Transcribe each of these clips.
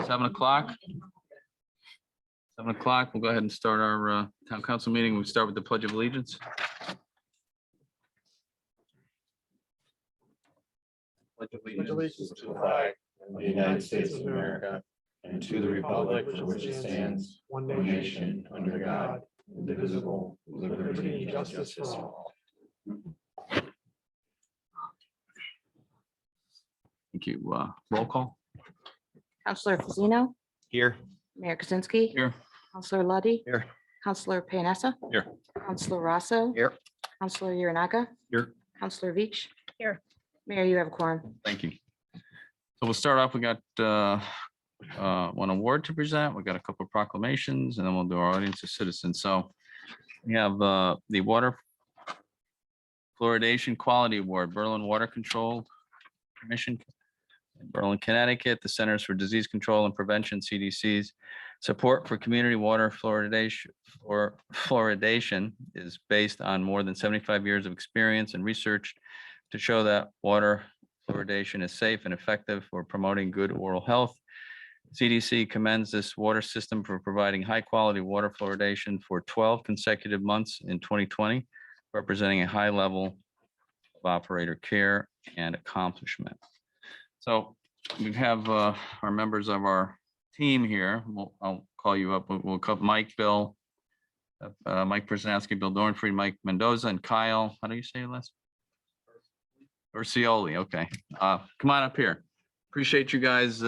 7 o'clock. 7 o'clock, we'll go ahead and start our town council meeting. We start with the Pledge of Allegiance. Pledge of Allegiance to the flag of the United States of America and to the republic for which it stands, one nation, under God, indivisible, with liberty and justice for all. Thank you. Roll call. Counselor Fazino, Here. Mayor Kaczynski. Here. Counselor Luddy. Here. Counselor Panessa. Here. Counselor Rosso. Here. Counselor Uranaga. Here. Counselor Veach. Here. Mayor, you have a quorum. Thank you. So we'll start off. We got one award to present. We got a couple of proclamations, and then we'll do our audience of citizens. So we have the Water Fluoridation Quality Award, Berlin Water Control Commission, in Berlin, Connecticut, the Centers for Disease Control and Prevention, CDC's support for community water fluoridation is based on more than 75 years of experience and research to show that water fluoridation is safe and effective for promoting good oral health. CDC commends this water system for providing high-quality water fluoridation for 12 consecutive months in 2020, representing a high level of operator care and accomplishment. So we have our members of our team here. I'll call you up. We'll call Mike, Bill, Mike Przanowski, Bill Dornfried, Mike Mendoza, and Kyle. How do you say your last? Urcioli. Okay. Come on up here. Appreciate you guys.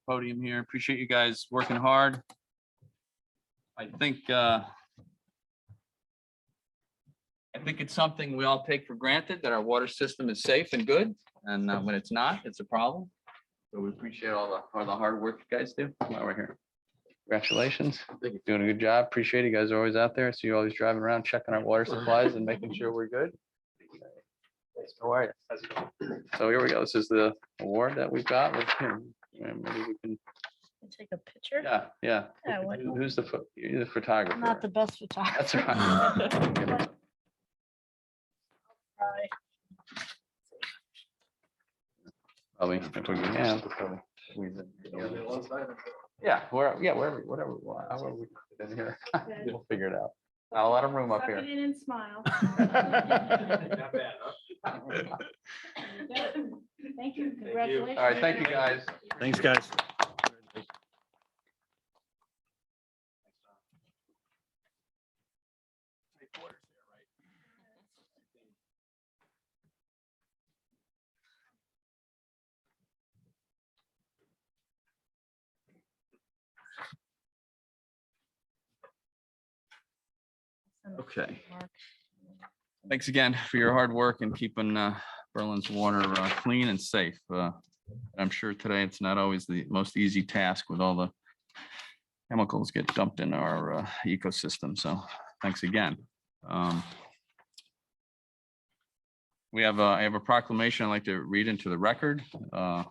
Podium here. Appreciate you guys working hard. I think it's something we all take for granted that our water system is safe and good, and when it's not, it's a problem. So we appreciate all the hard work you guys do while we're here. Congratulations. You're doing a good job. Appreciate it. You guys are always out there. I see you always driving around checking our water supplies and making sure we're good. How are you? So here we go. This is the award that we've got. Maybe we can. Take a picture. Yeah. Yeah, what- Who's you're the photographer? I'm not the best photographer. That's right. Try. Probably, if we can, probably squeeze it together. Yeah, wherever, whatever, however we put it in here, we'll figure it out. Not a lot of room up Tuck here. it in and smile. Thank you. Congratulations. All right, thank you, guys. Thanks, guys. Okay. Thanks again for your hard work and keeping Berlin's water clean and safe. I'm sure today it's not always the most easy task with all the chemicals get dumped in our ecosystem. So thanks again. I have a proclamation I'd like to read into the record. A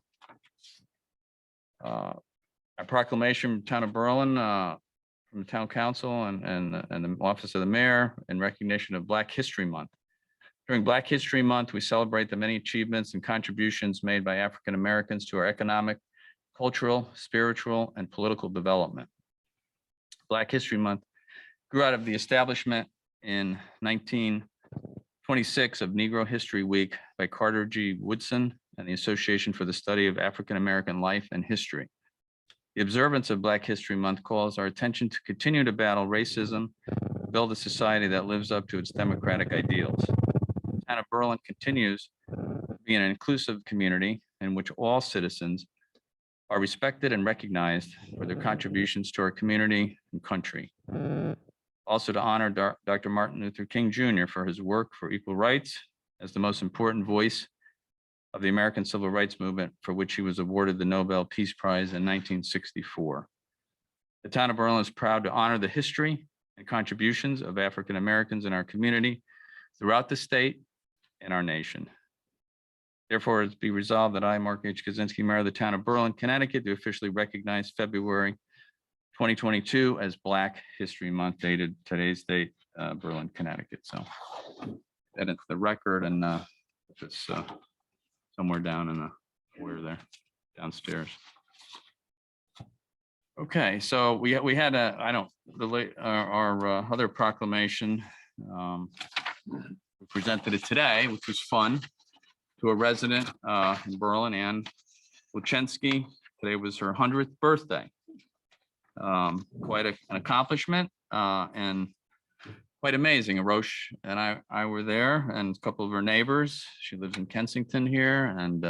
proclamation from Town of Berlin, from the Town Council and the Office of the Mayor in recognition of Black History Month. During Black History Month, we celebrate the many achievements and contributions made by African Americans to our economic, cultural, spiritual, and political development. Black History Month grew out of the establishment in 1926 of Negro History Week by Carter G. Woodson and the Association for the Study of African American Life and History. The observance of Black History Month calls our attention to continue to battle racism, build a society that lives up to its democratic ideals. The Town of Berlin continues to be an inclusive community in which all citizens are respected and recognized for their contributions to our community and country. Also to honor Dr. Martin Luther King Jr. for his work for equal rights as the most important voice of the American Civil Rights Movement, for which he was awarded the Nobel Peace Prize in 1964. The Town of Berlin is proud to honor the history and contributions of African Americans in our community throughout the state and our nation. Therefore, it's be resolved that I, Mark H. Kaczynski, Mayor of the Town of Berlin, Connecticut, do officially recognize February 2022 as Black History Month, dated today's date, Berlin, Connecticut. So that is the record, and it's somewhere down in the order there. downstairs. Okay, so we had our other proclamation. We presented it today, which was fun, to a resident in Berlin, Ann Wachensky. Today was her 100th birthday. Quite an accomplishment and quite amazing. Arosh and I were there, and a couple of her neighbors. She lives in Kensington here and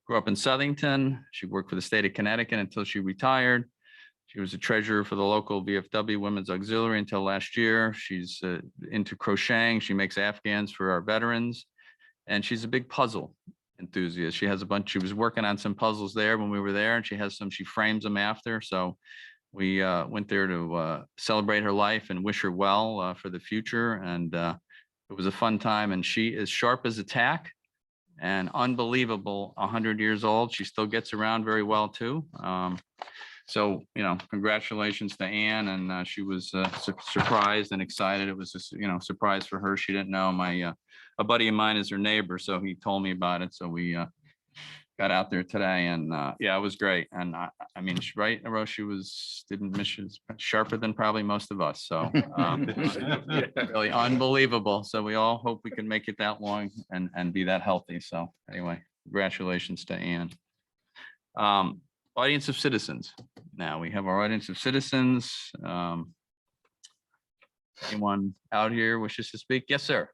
grew up in Southington. She worked for the state of Connecticut until she retired. She was a treasurer for the local VFW Women's Auxiliary until last year. She's into crocheting. She makes Afghans for our veterans, and she's a big puzzle enthusiast. She has a bunch. She was working on some puzzles there when we were there, and she has some. She frames them after. So we went there to celebrate her life and wish her well for the future. And it was a fun time. And she is sharp as a tack and unbelievable. 100 years old. She still gets around very well too. So, congratulations to Ann, and she was surprised and excited. It was just, surprise for her. She didn't know. A buddy of mine is her neighbor, so he told me about it. So we got out there today, and yeah, it was great. And I mean, right, Rose, she didn't miss, she's sharper than probably most of us. So really unbelievable. So we all hope we can make it that long and be that healthy. So anyway, congratulations to Ann. Audience of citizens. Now we have our audience of citizens. Anyone out here wishes to speak? Yes, sir.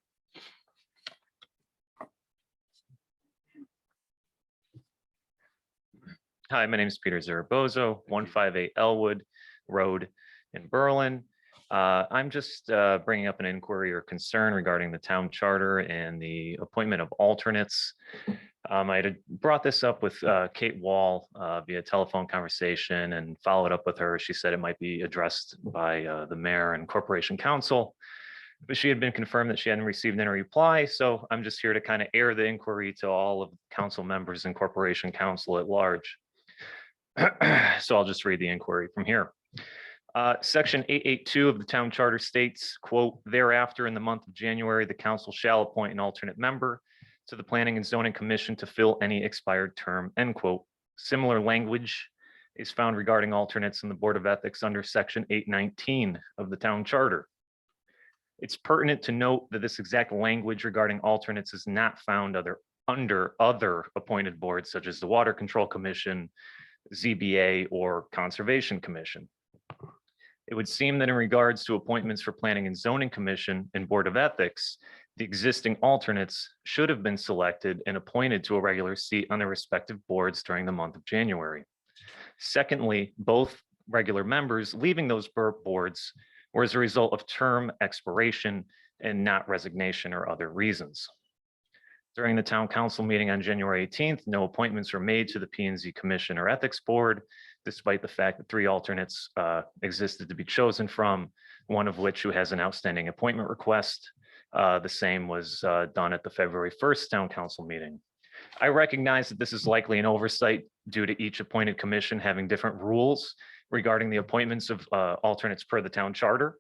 Hi, my name is Peter Zarabozo, 158 Elwood Road in Berlin. I'm just bringing up an inquiry or concern regarding the town charter and the appointment of alternates. I had brought this up with Kate Wall via telephone conversation and followed up with her. She said it might be addressed by the mayor and corporation council, but she had been confirmed that she hadn't received any reply. So I'm just here to kind of air the inquiry to all of council members and corporation council at large. So I'll just read the inquiry from here. Section 882 of the town charter states, quote, thereafter in the month of January, the council shall appoint an alternate member to the Planning and Zoning Commission to fill any expired term, end quote. Similar language is found regarding alternates in the Board of Ethics under Section 819 of the town charter. It's pertinent to note that this exact language regarding alternates is not found under other appointed boards such as the Water Control Commission, ZBA, or Conservation Commission. It would seem that in regards to appointments for Planning and Zoning Commission and Board of Ethics, the existing alternates should have been selected and appointed to a regular seat on their respective boards during the month of January. Secondly, both regular members leaving those boards were as a result of term expiration and not resignation or other reasons. During the town council meeting on January 18th, no appointments were made to the P&Z Commission or Ethics Board, despite the fact that 3 alternates existed to be chosen from, one of which who has an outstanding appointment request. The same was done at the February 1st town council meeting. I recognize that this is likely an oversight due to each appointed commission having different rules regarding the appointments of alternates per the town charter.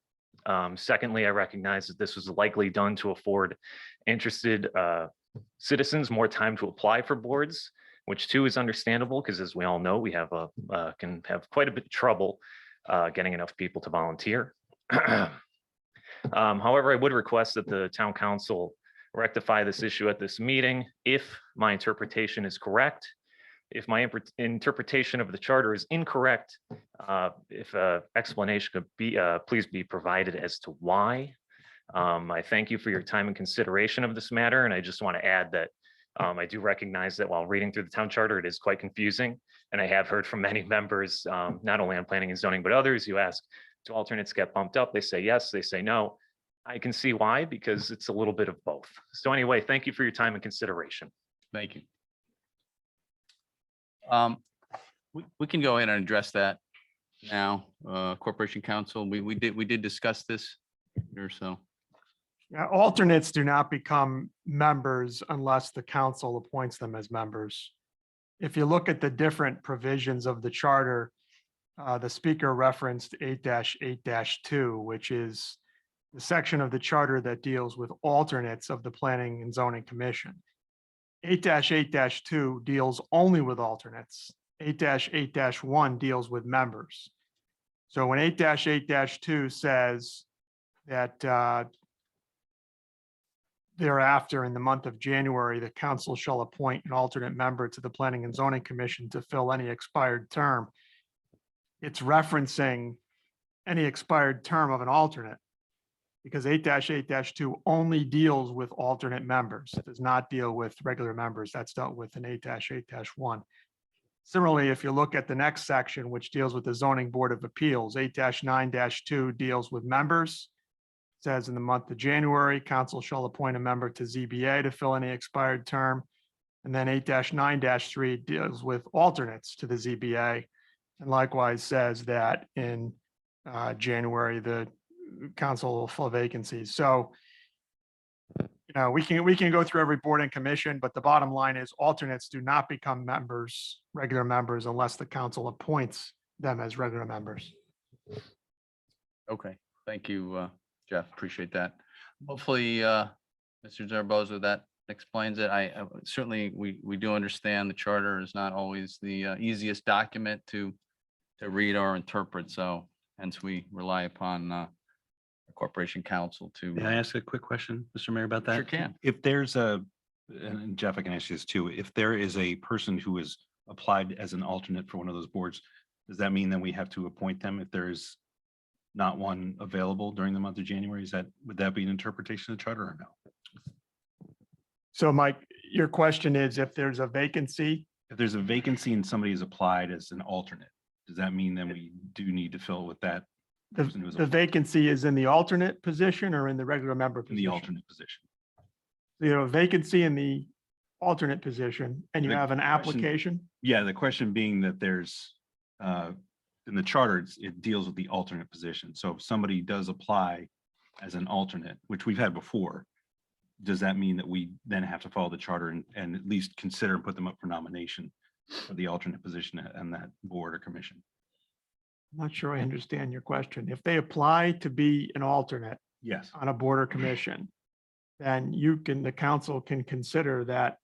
Secondly, I recognize that this was likely done to afford interested citizens more time to apply for boards, which too is understandable because, as we all know, we have can have quite a bit of trouble getting enough people to volunteer. However, I would request that the town council rectify this issue at this meeting if my interpretation is correct. If my interpretation of the charter is incorrect, if an explanation could be please be provided as to why. I thank you for your time and consideration of this matter, and I just want to add that I do recognize that while reading through the town charter, it is quite confusing, and I have heard from many members, not only on planning and zoning, but others, you ask, do alternates get bumped up? They say yes, they say no. I can see why, because it's a little bit of both. So anyway, thank you for your time and consideration. Thank you. We can go in and address that now. Corporation Council, we did discuss this or so. Yeah, alternates do not become members unless the council appoints them as members. If you look at the different provisions of the charter, the speaker referenced 8-8-2, which is the section of the charter that deals with alternates of the Planning and Zoning Commission. 8-8-2 deals only with alternates. 8-8-1 deals with members. So when 8-8-2 says that thereafter, in the month of January, the council shall appoint an alternate member to the Planning and Zoning Commission to fill any expired term. It's referencing any expired term of an alternate. Because 8-8-2 only deals with alternate members. It does not deal with regular members. That's dealt with in 8-8-1. Similarly, if you look at the next section, which deals with the Zoning Board of Appeals, 8-9-2 deals with members. Says in the month of January, council shall appoint a member to ZBA to fill any expired term. And then 8-9-3 deals with alternates to the ZBA. And likewise says that in January, the council will fill vacancies. So, we can go through every board and commission, but the bottom line is alternates do not become members, regular members, unless the council appoints them as regular members. Okay, thank you, Jeff. Appreciate that. Hopefully, Mr. Zaragoza, that explains it. I certainly, we do understand the charter is not always the easiest document to read or interpret. So hence we rely upon the Corporation Council to. May I ask a quick question, Mr. Mayor, about that? Sure can. If there's and Jeff, I can ask you this too, if there is a person who is applied as an alternate for one of those boards, does that mean that we have to appoint them if there is not one available during the month of January? Would that be an interpretation of the charter or no? So Mike, your question is if there's a vacancy, If there's a vacancy and somebody is applied as an alternate, does that mean that we do need to fill with that the person who is the vacancy is in the alternate position or in the regular member in position? the alternate position? You have a vacancy in the alternate position and you The have an question- application. Yeah, the question being that there's, in the charter, it deals with the alternate position. So if somebody does apply as an alternate, which we've had before, does that mean that we then have to follow the charter and at least consider and put them up for nomination for the alternate position and that board or commission? I'm not sure I understand your question. If they apply to be an alternate Yes. on a board or commission, then the council can consider that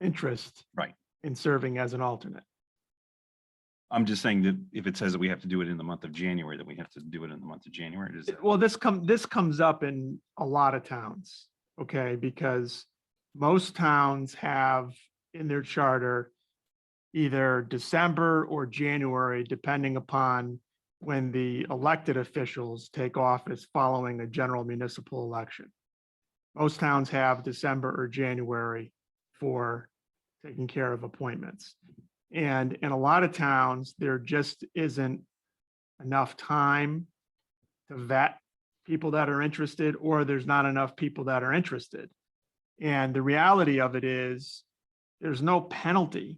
interest. Right. In serving as an alternate. I'm just saying that if it says that we have to do it in the month of January, that we have to do it in the month of January. Does that- Well, this comes up in a lot of towns, okay? Because most towns have in their charter either December or January, depending upon when the elected officials take office following a general municipal election. Most towns have December or January for taking care of appointments. And in a lot of towns, there just isn't enough time to vet people that are interested, or there's not enough people that are interested. And the reality of it is, there's no penalty.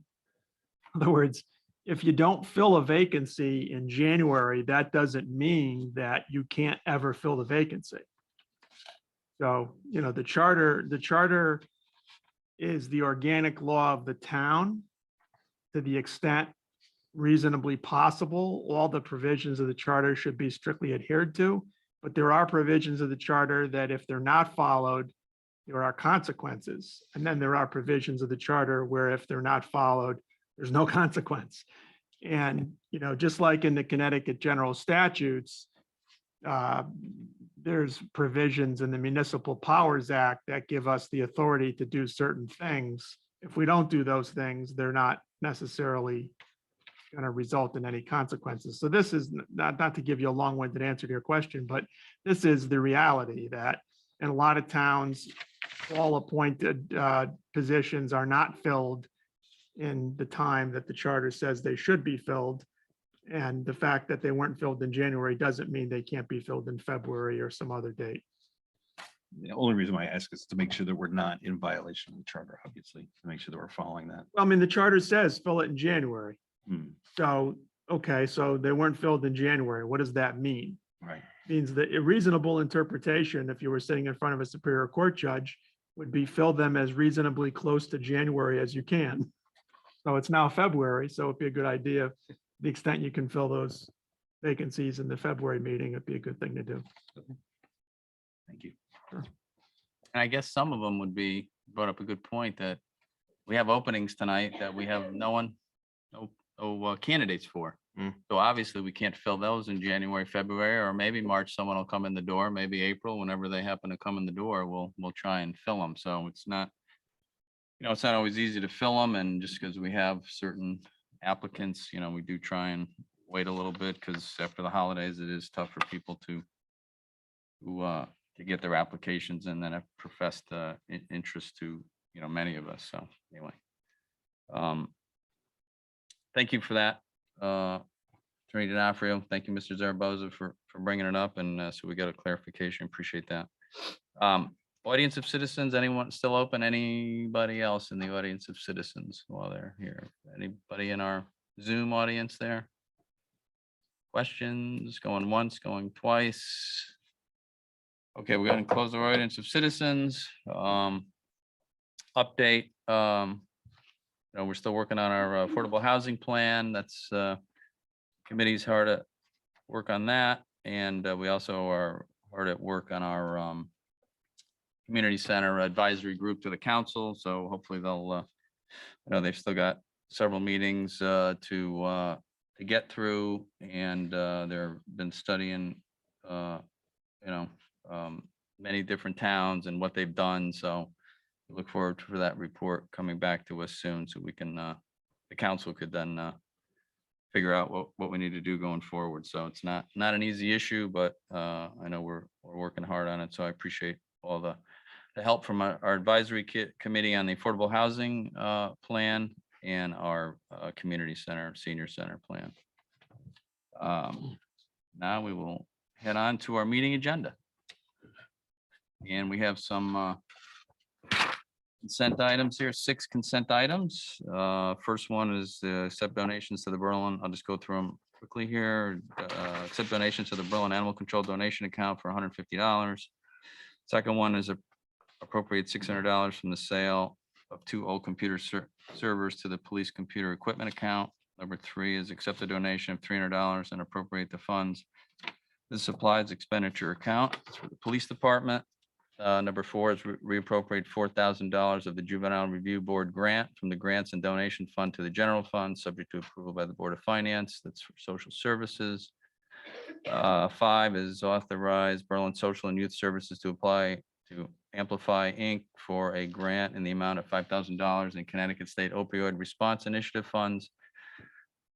In other words, if you don't fill a vacancy in January, that doesn't mean that you can't ever fill the vacancy. So, the charter is the organic law of the town. To the extent reasonably possible, all the provisions of the charter should be strictly adhered to. But there are provisions of the charter that if they're not followed, there are consequences. And then there are provisions of the charter where if they're not followed, there's no consequence. And, just like in the Connecticut general statutes, there's provisions in the Municipal Powers Act that give us the authority to do certain things. If we don't do those things, they're not necessarily going to result in any consequences. So this is not to give you a long-winded answer to your question, but this is the reality that in a lot of towns, all appointed positions are not filled in the time that the charter says they should be filled. And the fact that they weren't filled in January doesn't mean they can't be filled in February or some other date. The only reason why I ask is to make sure that we're not in violation of the charter, obviously, to make sure that we're following that. Well, I mean, the charter says fill it in January. Hmm, So, okay, so they weren't filled in January. What does that mean? Right. Means that a reasonable interpretation, if you were sitting in front of a Superior Court judge, would be fill them as reasonably close to January as you can. So it's now February, so it'd be a good idea, the extent you can fill those vacancies in the February meeting, it'd be a good thing to do. Thank you. And I guess some of them would be, brought up a good point that we have openings tonight that we have no one no candidates for. Mm. So obviously we can't fill those in January, February, or maybe March, someone will come in the door, maybe April, whenever they happen to come in the door, we'll try and fill them. So it's not, it's not always easy to fill them, and just because we have certain applicants, we do try and wait a little bit, because after the holidays, it is tough for people to get their applications and then have professed interest to, many of us. So anyway. Thank you for that. Attorney D'Onofrio, thank you, Mr. Zaragoza, for bringing it up. And so we got a clarification. Appreciate that. Audience of citizens, anyone still open? Anybody else in the audience of citizens while they're here? Anybody in our Zoom audience there? Questions? Going once, going twice? Okay, we're going to close our audience of citizens. Update. We're still working on our affordable housing plan. That's committee's hard at work on that. And we also are hard at work on our community center advisory group to the council. So hopefully they'll, they've still got several meetings to get through, and they've been studying, many different towns and what they've done. So we look forward for that report coming back to us soon, so we can, the council could then figure out what we need to do going forward. So it's not an easy issue, but I know we're working hard on it. So I appreciate all the help from our advisory committee on the affordable housing plan and our community center, senior center plan. Now we will head on to our meeting agenda. And we have some consent items here, 6 consent items. First one is accept donations to the Berlin. I'll just go through them quickly here. Accept donations to the Berlin Animal Control donation account for $150. Second one is appropriate $600 from the sale of 2 old computer servers to the police computer equipment account. Number 3 is accept a donation of $300 and appropriate the funds to the supplies expenditure account. It's for the police department. Number 4 is reappropriate $4,000 of the Juvenile Review Board grant from the Grants and Donation Fund to the General Fund, subject to approval by the Board of Finance. That's for social services. 5 is authorize Berlin Social and Youth Services to apply to Amplify Inc. for a grant in the amount of $5,000 in Connecticut State Opioid Response Initiative funds,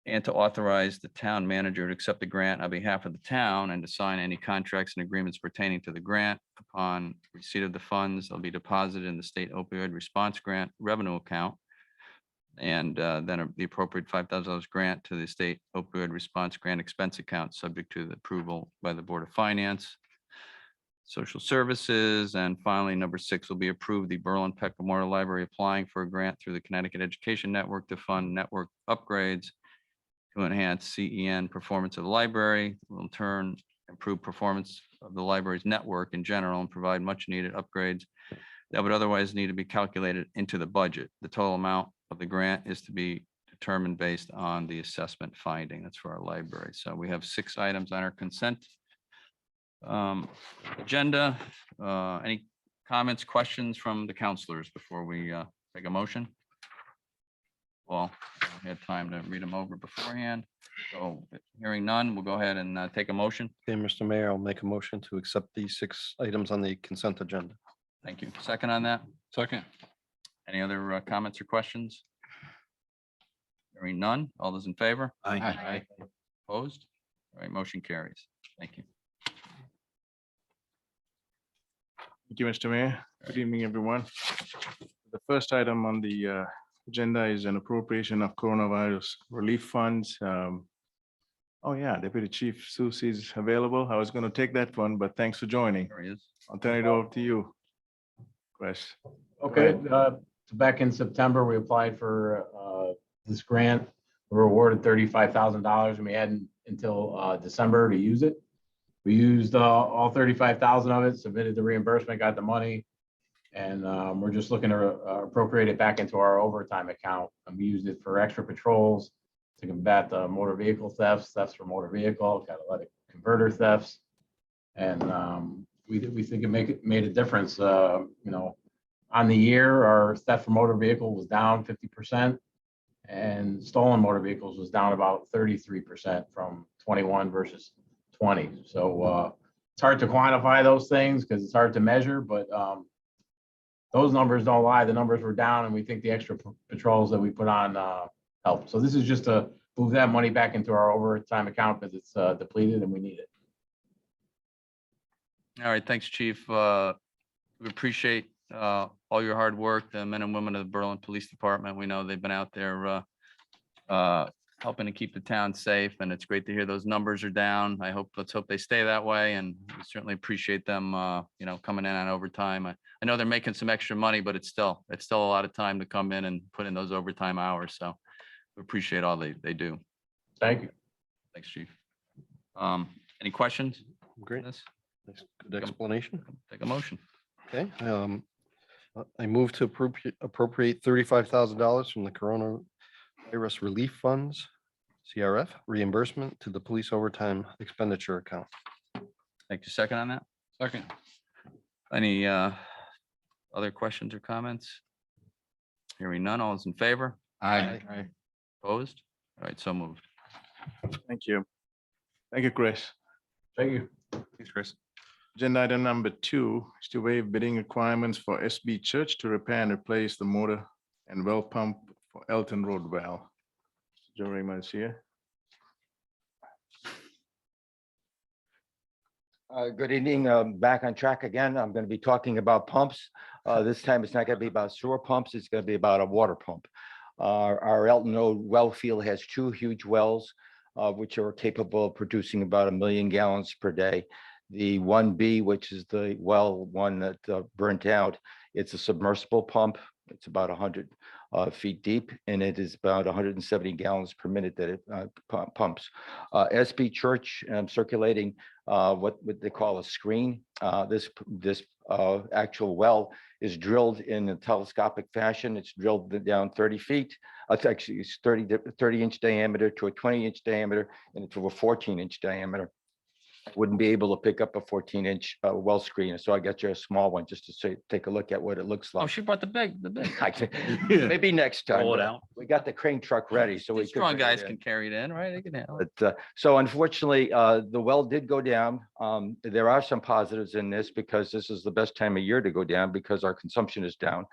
and to authorize the town manager to accept the grant on behalf of the town and to sign any contracts and agreements pertaining to the grant. Upon receipt of the funds, they'll be deposited in the state opioid response grant revenue account. And then the appropriate $5,000 grant to the state opioid response grant expense account, subject to the approval by the Board of Finance, Social Services. And finally, number 6 will be approved the Berlin Peck Memorial Library applying for a grant through the Connecticut Education Network to fund network upgrades to enhance CEN performance of the library, will in turn improve performance of the library's network in general and provide much needed upgrades that would otherwise need to be calculated into the budget. The total amount of the grant is to be determined based on the assessment finding. That's for our library. So we have 6 items on our consent agenda. Any comments, questions from the counselors before we take a motion? Well, I had time to read them over beforehand. So hearing none, we'll go ahead and take a motion. Okay, Mr. Mayor, I'll make a motion to accept these 6 items on the consent agenda. Thank you. Second on that? Second. Any other comments or questions? Hearing none. All those in favor? Aye. Opposed? All right, motion carries. Thank you. Thank you, Mr. Mayor. Good evening, everyone. The first item on the agenda is an appropriation of coronavirus relief funds. Oh yeah, Deputy Chief Susie is available. I was going to take that one, but thanks for joining. There he is. I'll turn it over to you. Chris. Okay, so back in September, we applied for this grant. We were awarded $35,000 and we had until December to use it. We used all 35,000 of it, submitted the reimbursement, got the money. And we're just looking to appropriate it back into our overtime account. And we used it for extra patrols to combat the motor vehicle thefts for motor vehicle, catalytic converter thefts. And we think it made a difference. On the year, our theft for motor vehicle was down 50%. and stolen motor vehicles was down about 33% from 21 versus 20. So it's hard to quantify those things because it's hard to measure, but those numbers don't lie. The numbers were down, and we think the extra patrols that we put on help. So this is just to move that money back into our overtime account because it's depleted and we need it. All right, thanks, Chief. We appreciate all your hard work, the men and women of the Berlin Police Department. We know they've been out there helping to keep the town safe, and it's great to hear those numbers are down. Let's hope they stay that way, and we certainly appreciate them, coming in on overtime. I know they're making some extra money, but it's still a lot of time to come in and put in those overtime hours. So we appreciate all they do. Thank you. Thanks, Chief. Any questions? Great. on this? Nice, good explanation. Take a motion. Okay, I move to appropriate $35,000 from the coronavirus relief funds, CRF reimbursement to the police overtime expenditure account. Thank you. Second on that? Second. Any other questions or comments? Hearing none, all is in favor? Aye. Opposed? All right, so moved. Thank you. Thank you, Chris. Thank you. Thanks, Chris. Agenda item number 2 is to waive bidding requirements for SB Church to repair and replace the motor and well pump for Elton Road well. Joe Raymer is here. Good evening. Back on track again. I'm going to be talking about pumps. This time it's not going to be about sewer pumps. It's going to be about a water pump. Our Elton Road well field has 2 huge wells, which are capable of producing about 1 million gallons per day. The 1B, which is the well one that burnt out, it's a submersible pump. It's about 100 feet deep, and it is about 170 gallons per minute that it pumps. SB Church, I'm circulating what they call a screen. This actual well is drilled in a telescopic fashion. It's drilled down 30 feet. It's 30-inch diameter to a 20-inch diameter and to a 14-inch diameter. Wouldn't be able to pick up a 14-inch well screen, so I got you a small one just to take a look at what it looks Oh, like. she brought the big. I can- Maybe next time. Roll it but out. We got the crane truck ready, so we These could strong bring it guys in. can carry it in, right? They can handle it. But so unfortunately, the well did go down. There are some positives in this because this is the best time of year to go down because our consumption is down.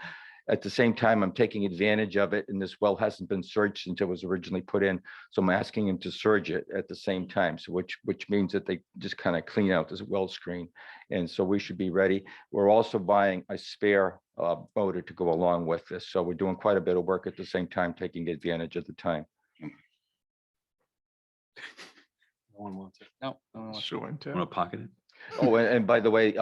At the same time, I'm taking advantage of it, and this well hasn't been surged since it was originally put in. So I'm asking him to surge it at the same time. So which means that they just kind of clean out this well screen. And so we should be ready. We're also buying a spare motor to go along with this. So we're doing quite a bit of work at the same time, taking advantage of the time. No one wants it. No. No one wants it. Sure. Want to pocket it? Oh, and by the way,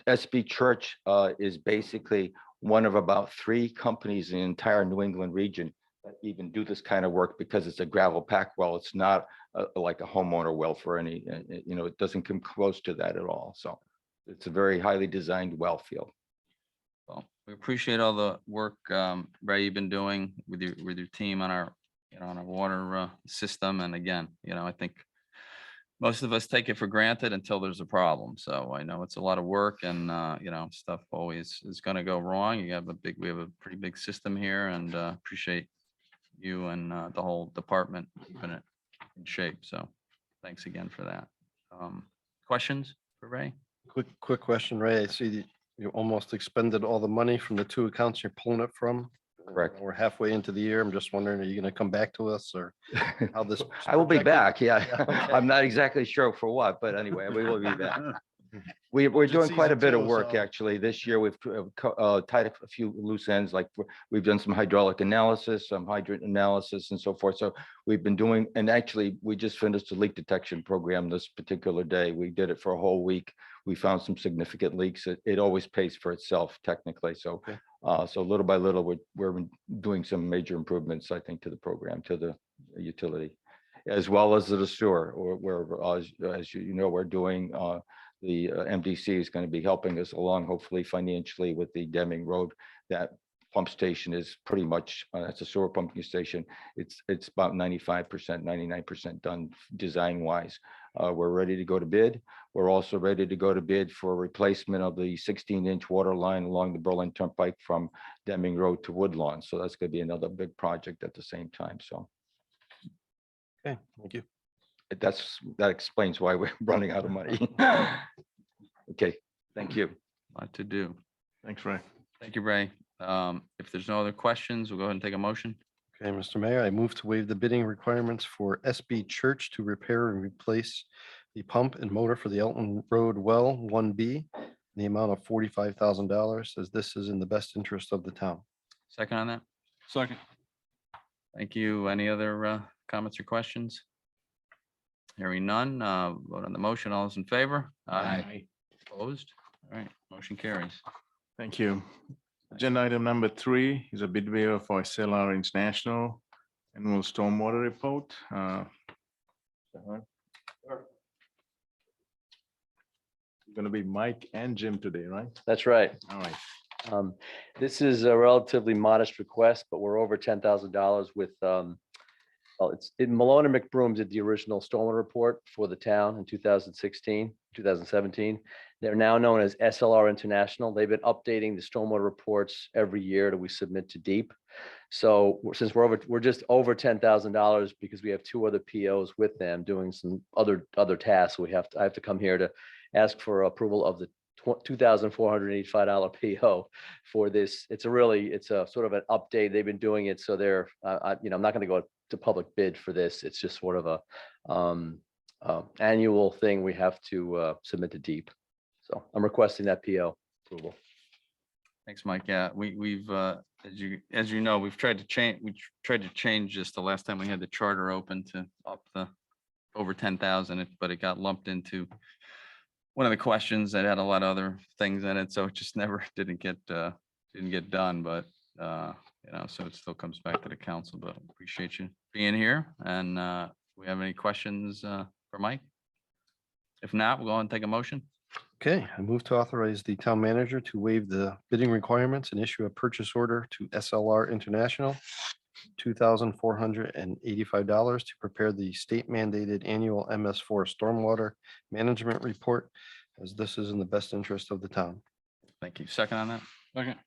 SB Church is basically one of about 3 companies in the entire New England region that even do this kind of work because it's a gravel pack well. It's not like a homeowner well for any, it doesn't come close to that at all. So it's a very highly designed well field. Well, we appreciate all the work, Ray, you've been doing with your team on our, on our water system. And again, I think most of us take it for granted until there's a problem. So I know it's a lot of work and, stuff always is going to go wrong. We have a pretty big system here, and appreciate you and the whole department keeping it in shape. So thanks again for that. Questions for Ray? Quick question, Ray. I see that you almost expended all the money from the 2 accounts you're pulling it from. Correct. We're halfway into the year. I'm just wondering, are you going to come back to us or how this? I will be projected? back. Yeah. Okay. I'm not exactly sure for what, but anyway, we will be back. We're Budget doing quite a season bit of too, work, so- actually. This year, we've tied up a few loose ends, like we've done some hydraulic analysis, some hydrant analysis and so forth. So we've been doing, and actually, we just finished a leak detection program this particular day. We did it for a whole week. We found some significant leaks. It always pays for itself technically. So, Okay. so little by little, we're doing some major improvements, I think, to the program, to the utility, as well as the sewer, or where, as you know, we're doing, the MDC is going to be helping us along, hopefully financially, with the Deming Road. That pump station is pretty much, it's a sewer pumping station. It's about 95%, 99% done design wise. We're ready to go to bid. We're also ready to go to bid for replacement of the 16-inch water line along the Berlin Turnpike from Deming Road to Woodlawn. So that's going to be another big project at the same time. So Okay, thank you. that explains why we're running out of money. Okay, thank you. Lot to do. Thanks, Ray. Thank you, Ray. If there's no other questions, we'll go ahead and take a motion. Okay, Mr. Mayor, I move to waive the bidding requirements for SB Church to repair and replace the pump and motor for the Elton Road Well 1B in the amount of $45,000, as this is in the best interest of the town. Second on that? Second. Thank you. Any other comments or questions? Hearing none, vote on the motion. All those in favor? Opposed? All right, motion carries. Thank you. Agenda item number 3 is a bid waiver for SLR International annual stormwater report. Going to be Mike and Jim today, right? That's right. All right. This is a relatively modest request, but we're over $10,000 with, well, it's Malone and McBroom did the original stormwater report for the town in 2017. They're now known as SLR International. They've been updating the stormwater reports every year that we submit to DEEP. So since we're just over $10,000 because we have 2 other POs with them doing some other tasks, I have to come here to ask for approval of the $2,485 PO for this. It's a sort of an update. They've been doing it. So they're, I'm not going to go to public bid for this. It's just sort of a annual thing we have to submit to DEEP. So I'm requesting that PO approval. Thanks, Mike. Yeah, we've, as you know, we've tried to change this the last time we had the charter open to up the over 10,000, but it got lumped into one of the questions that had a lot of other things in it. So it just never didn't get done, but so it still comes back to the council, but appreciate you being here. And we have any questions for Mike? If not, we'll go ahead and take a motion. Okay, I move to authorize the town manager to waive the bidding requirements and issue a purchase order to SLR International, $2,485 to prepare the state mandated annual MS4 stormwater management report, as this is in the best interest of the town. Thank you. Second on that? Second.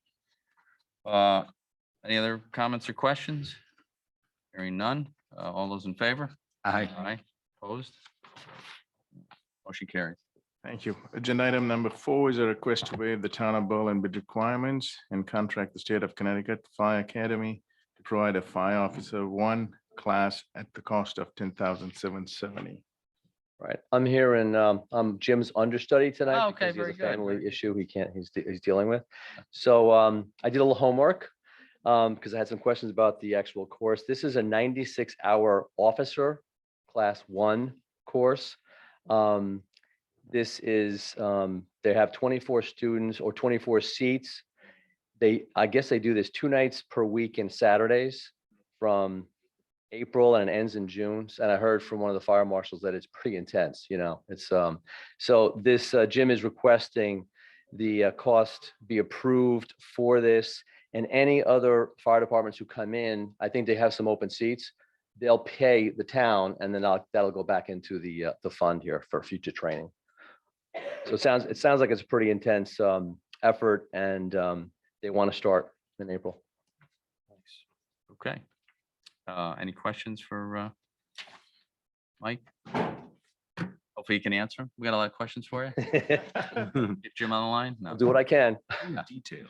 Any other comments or questions? Hearing none. All those in favor? Aye. Opposed? Motion carries. Thank you. Agenda item number 4 is a request to waive the town of Berlin bid requirements and contract the state of Connecticut Fire Academy to provide a fire officer 1 class at the cost of $10,770. Right. I'm here and I'm Jim's understudy tonight. Oh, okay, because he has very a good. family issue he's dealing with. So I did a little homework because I had some questions about the actual course. This is a 96-hour officer class 1 course. This is, they have 24 students or 24 seats. I guess they do this 2 nights per week and Saturdays from April, and it ends in June. And I heard from one of the fire marshals that it's pretty intense, it's, so this, Jim is requesting the cost be approved for this, and any other fire departments who come in, I think they have some open seats. They'll pay the town, and then that'll go back into the fund here for future training. So it sounds like it's a pretty intense effort, and they want to start in April. Okay. Any questions for Mike? Hopefully you can answer 'em. We got a lot of questions for you. Get Jim on the line? I'll No. do what I can. Detail.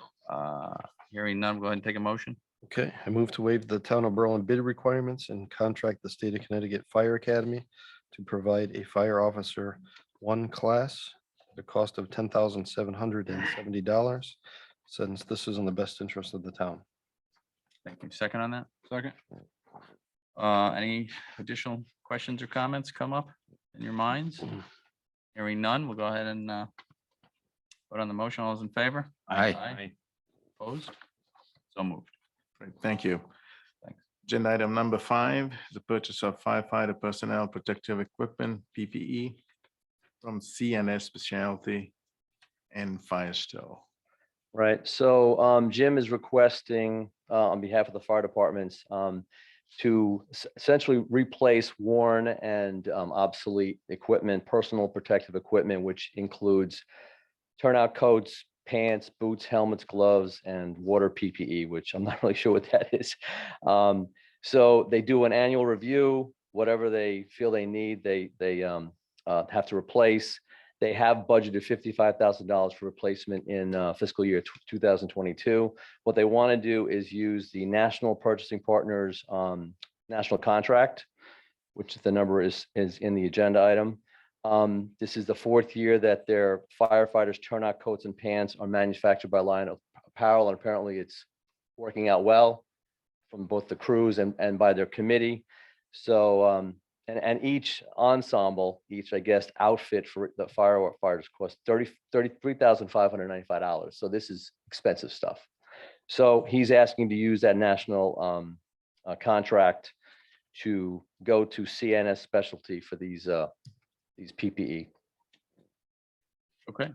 Hearing none, go ahead and take a motion. Okay, I move to waive the town of Berlin bid requirements and contract the state of Connecticut Fire Academy to provide a fire officer 1 class at a cost of $10,770, since this is in the best interest of the town. Thank you. Second on that? Second. Any additional questions or comments come up in your minds? Hearing none, we'll go ahead and vote on the motion. All those in favor? Aye. Opposed? So moved. Great, thank you. Thanks. Agenda item number 5 is the purchase of firefighter personnel protective equipment, PPE, from CNS Specialty and Firestone. Right, so Jim is requesting on behalf of the fire departments to essentially replace worn and obsolete equipment, personal protective equipment, which includes turnout coats, pants, boots, helmets, gloves, and water PPE, which I'm not really sure what that is. So they do an annual review, whatever they feel they need, they have to replace. They have budgeted $55,000 for replacement in fiscal year 2022. What they want to do is use the National Purchasing Partners national contract, which the number is in the agenda item. This is the 4th year that their firefighters turnout coats and pants are manufactured by Lion Apparel, and apparently it's working out well from both the crews and by their committee. So and each ensemble, I guess, outfit for the firefighters costs $33,595. So this is expensive stuff. So he's asking to use that national contract to go to CNS Specialty for these PPE. Okay.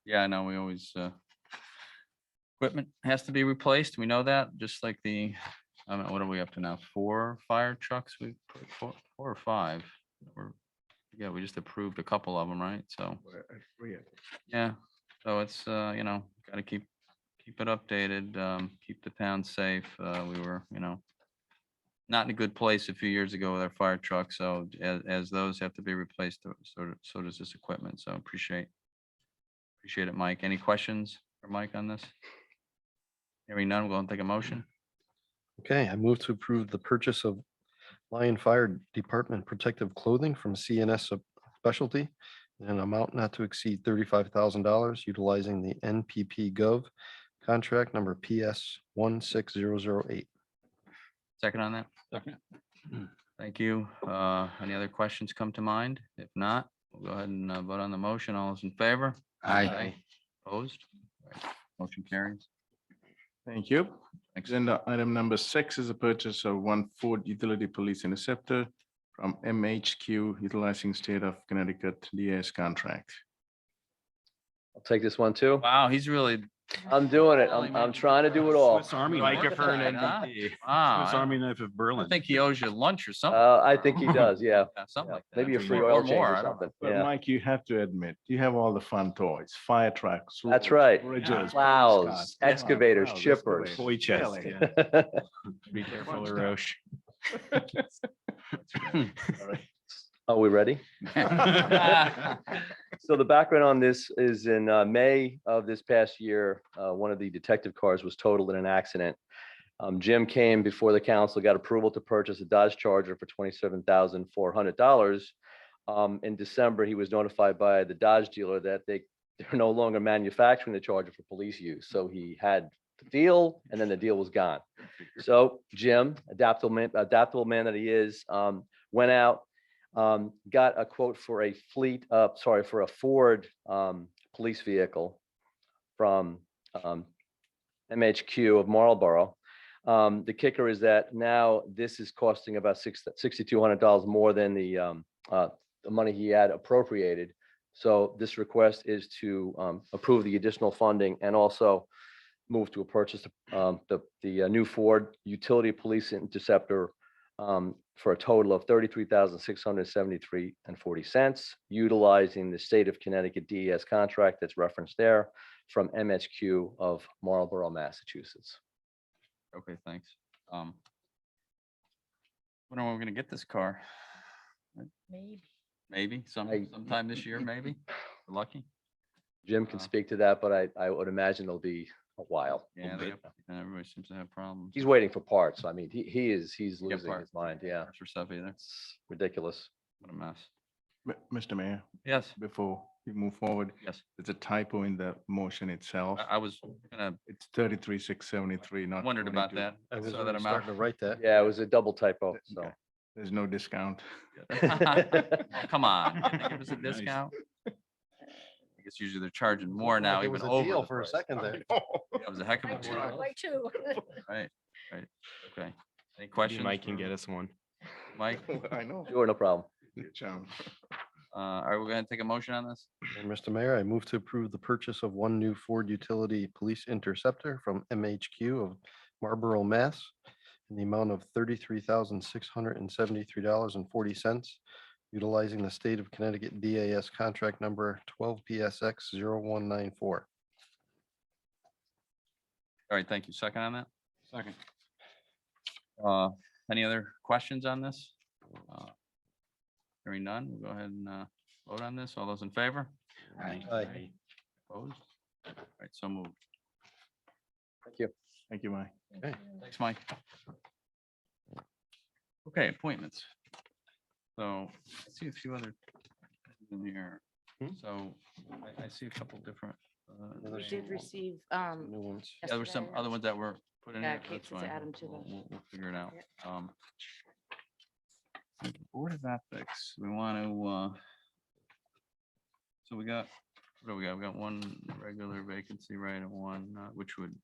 Yeah, I know we always, equipment has to be replaced. We know that, just like the, I don't know, what are we up to now? 4 fire trucks? We put 4 or 5? Yeah, we just approved a couple of them, right? So, yeah, so it's, you know, gotta keep it updated, keep the town safe. We were, you know, not in a good place a few years ago with our fire trucks. So as those have to be replaced, so does this equipment. So appreciate it, Mike. Any questions for Mike on this? Hearing none, we'll go and take a motion. Okay, I move to approve the purchase of Lion Fire Department protective clothing from CNS Specialty in an amount not to exceed $35,000 utilizing the NPP Gov contract number PS 16008. Second on that? Second. Thank you. Any other questions come to mind? If not, we'll go ahead and vote on the motion. All those in favor? Aye. Opposed? Right. Motion carries. Thank you. Thanks. Agenda item number 6 is a purchase of 1 Ford Utility Police Interceptor from MHQ utilizing State of Connecticut DAS contract. I'll take this one too. Wow, he's really. I'm doing it. I'm trying to do it all. Swiss Army Like knife. it for an MVP. Swiss Wow, Army knife of I Berlin. think he owes you lunch or something. I think he does, yeah. Something like that. Maybe a free Or oil change more, or I don't know. something. But Yeah, Mike, you have to admit, you have all the fun toys, fire trucks. that's roads, right. bridges, Plows, police cars, excavators, plows, chippers. excavators. Toy chest. Really? Yeah. Be careful, Fun Laroche. Are we ready? So the background on this is in May of this past year, one of the detective cars was totaled in an accident. Jim came before the council, got approval to purchase a Dodge Charger for $27,400. In December, he was notified by the Dodge dealer that they're no longer manufacturing the Charger for police use. So he had the deal and then the deal was gone. So Jim, adaptable man that he is, went out, got a quote for a for a Ford police vehicle from MHQ of Marlboro. The kicker is that now this is costing about $6,200 more than the money he had appropriated. So this request is to approve the additional funding and also move to a purchase the new Ford Utility Police Interceptor for a total of $33,673.40, utilizing the State of Connecticut DES contract that's referenced there from MHQ of Marlboro, Massachusetts. Okay, thanks. When are we gonna get this car? Maybe. Maybe sometime this year, maybe? We're lucky. Jim can speak to that, but I would imagine it'll be a while. Yeah, everybody seems to have problems. He's waiting for parts. I mean, he's Get losing parts. his mind. Yeah, Parts for stuff either. it's ridiculous. What a mess. Mr. Mayor, Yes, before we move forward, yes. there's a typo in the motion itself. I was gonna, It's 33,673, not. wondered about 22. that. I was saw that already amount. starting to write that. Yeah, it was a double typo, so. Okay. There's no discount. Come on, you think it was a Nice. discount? I guess usually they're charging more now, It even was a over deal the for a price. second there. That was a heck of a Right too, deal. right too. Right, okay. Any questions? Mike can get us one. Mike, I know. Sure, no problem. Good job. Are we going to take a motion on this? And Mr. Mayor, I move to approve the purchase of one new Ford Utility Police Interceptor from MHQ of Marlboro, Mass. In the amount of $33,673.40, utilizing the state of Connecticut DAS contract number 12 PSX 0194. All right, thank you. Second on that? Second. Any other questions on this? Hearing none, we'll go ahead and vote on this. All those in favor? Aye. Opposed? All right, so moved. Thank you, Mike. Thanks, Mike. Okay, appointments. So I see a few other in here. So I see a couple different. We did receive, New ones. Yeah, there were some yesterday. other ones that were put in Yeah, here. Kate That's said to fine. add 'em to the- We'll figure it out. Board of Ethics, we want to, so we got, what do we got? We got one regular vacancy, right, and one, which would.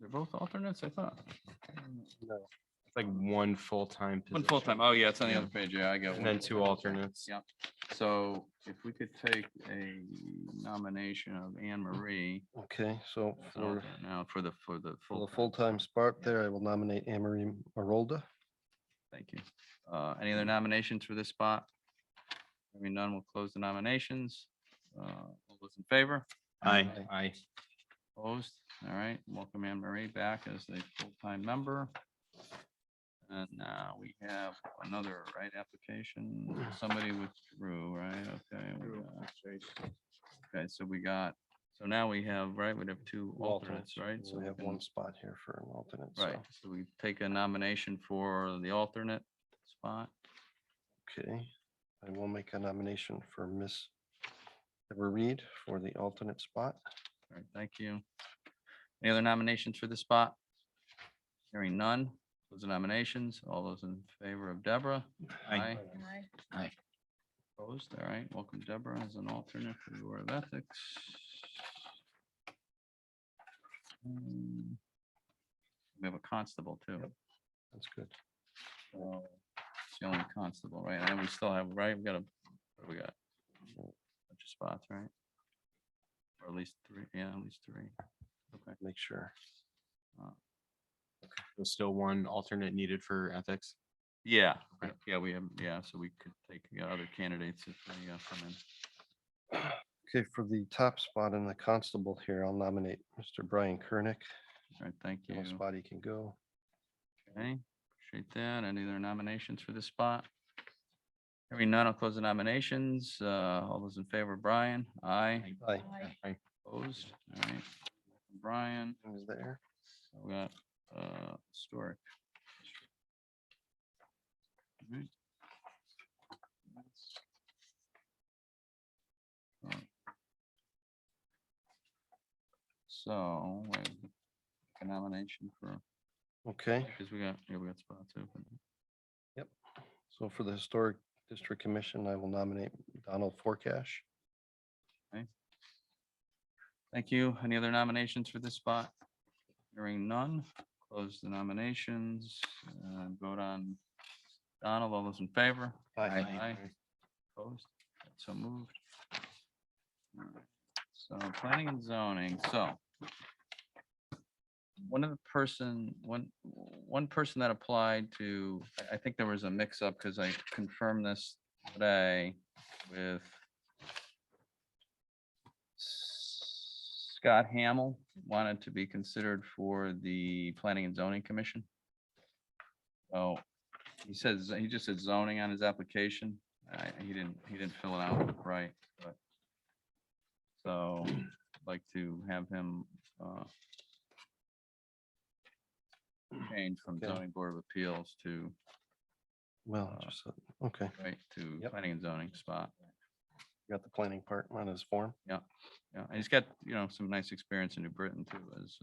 They're both alternates, I thought. It's like one full-time One position. full-time. Oh, yeah, it's on the other page. Yeah, I got And one. then two alternates. Yeah. So if we could take a nomination of Anne Marie. Okay, so as an for alternate Now for the the full. full-time spot there, I will nominate Anne Marie Marolda. Thank you. Any other nominations for this spot? Hearing none, we'll close the nominations. All those in favor? Aye. Aye. Opposed? All right, welcome Anne Marie back as a full-time member. And now we have another, right, application. Somebody withdrew, right? Okay. Okay, so we got, so now we have, right, we'd have two alternates, right? So We have can- one spot here for an alternate. so- Right, so we take a nomination for the alternate spot. Okay, I will make a nomination for Miss Deborah Reed for the alternate spot. All right, thank you. Any other nominations for this spot? Hearing none, close the nominations. All those in favor of Deborah? Aye. Opposed? All right, welcome Deborah as an alternate for the Board of Ethics. We have a constable too. That's good. So it's the only constable, right? And we still have, right, we got a, what do we got? Bunch of spots, right? Or at least three, yeah, at least three. Okay. Make sure. There's still one alternate needed for ethics. Yeah, yeah, we have, yeah, so we could take other candidates if they come in. Okay, for the top spot in the constable here, I'll nominate Mr. Brian Kernick. All right, thank you. No spot he can go. Okay, appreciate that. Any other nominations for this spot? Hearing none, I'll close the nominations. All those in favor, Brian? Aye. Aye. Aye. Opposed? All right. Brian, Is there? we got historic. All right. So, wait, a nomination for, Okay, because we got spots open. so for the Historic District Commission, I will nominate Donald Forcash. Thank you. Any other nominations for this spot? Hearing none, close the nominations, vote on Donald. All those in favor? Aye. Opposed? So moved. All right. So planning and zoning, so. One person that applied to, I think there was a mix-up because I confirmed this today with Scott Hamel wanted to be considered for the Planning and Zoning Commission. So he says, he just said zoning on his application. He didn't fill it out right, but. So I'd like to have him change from Okay. zoning board of appeals to, Well, just, okay, right, to Yep. planning and zoning spot. got the planning part on his form. Yeah, and he's got, some nice experience in New Britain too, as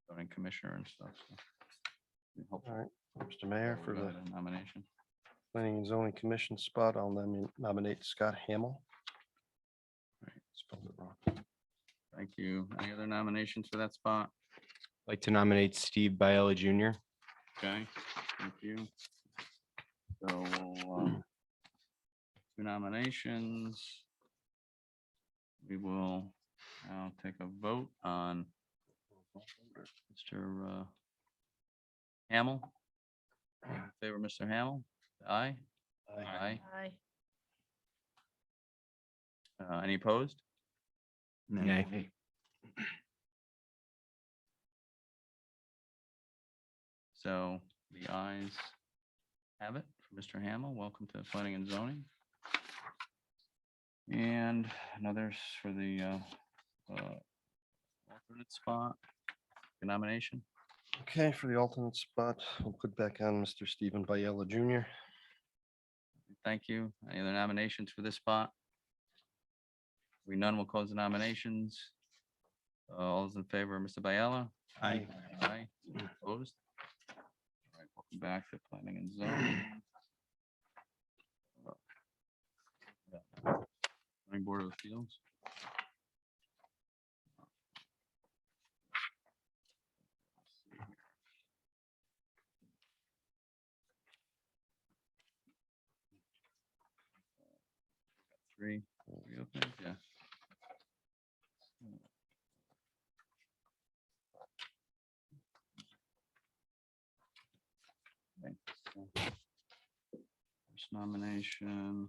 zoning commissioner and stuff. So we hope All right, Mr. Mayor, for we got the a nomination. Planning and Zoning Commission spot, I'll nominate Scott Hamel. Right. Spelled it wrong. Thank you. Any other nominations for that spot? Like to nominate Steve Biella Jr. Okay, thank you. So we'll, two nominations. We will now take a vote on Mr. Hamel. In favor, Mr. Hamel? Aye. Aye. Aye. Any opposed? Nay. So the ayes have it for Mr. Hamel. Welcome to planning and zoning. And another for the alternate spot nomination. Okay, for the alternate spot, we'll put back on Mr. Stephen Biella Jr. Thank you. Any other nominations for this spot? We none will close the nominations. All those in favor, Mr. Biella? Aye. Aye. Opposed? All right, welcome back to planning and zoning. Zoning Board of Appeals. Three openings, yeah. Okay, so first nomination.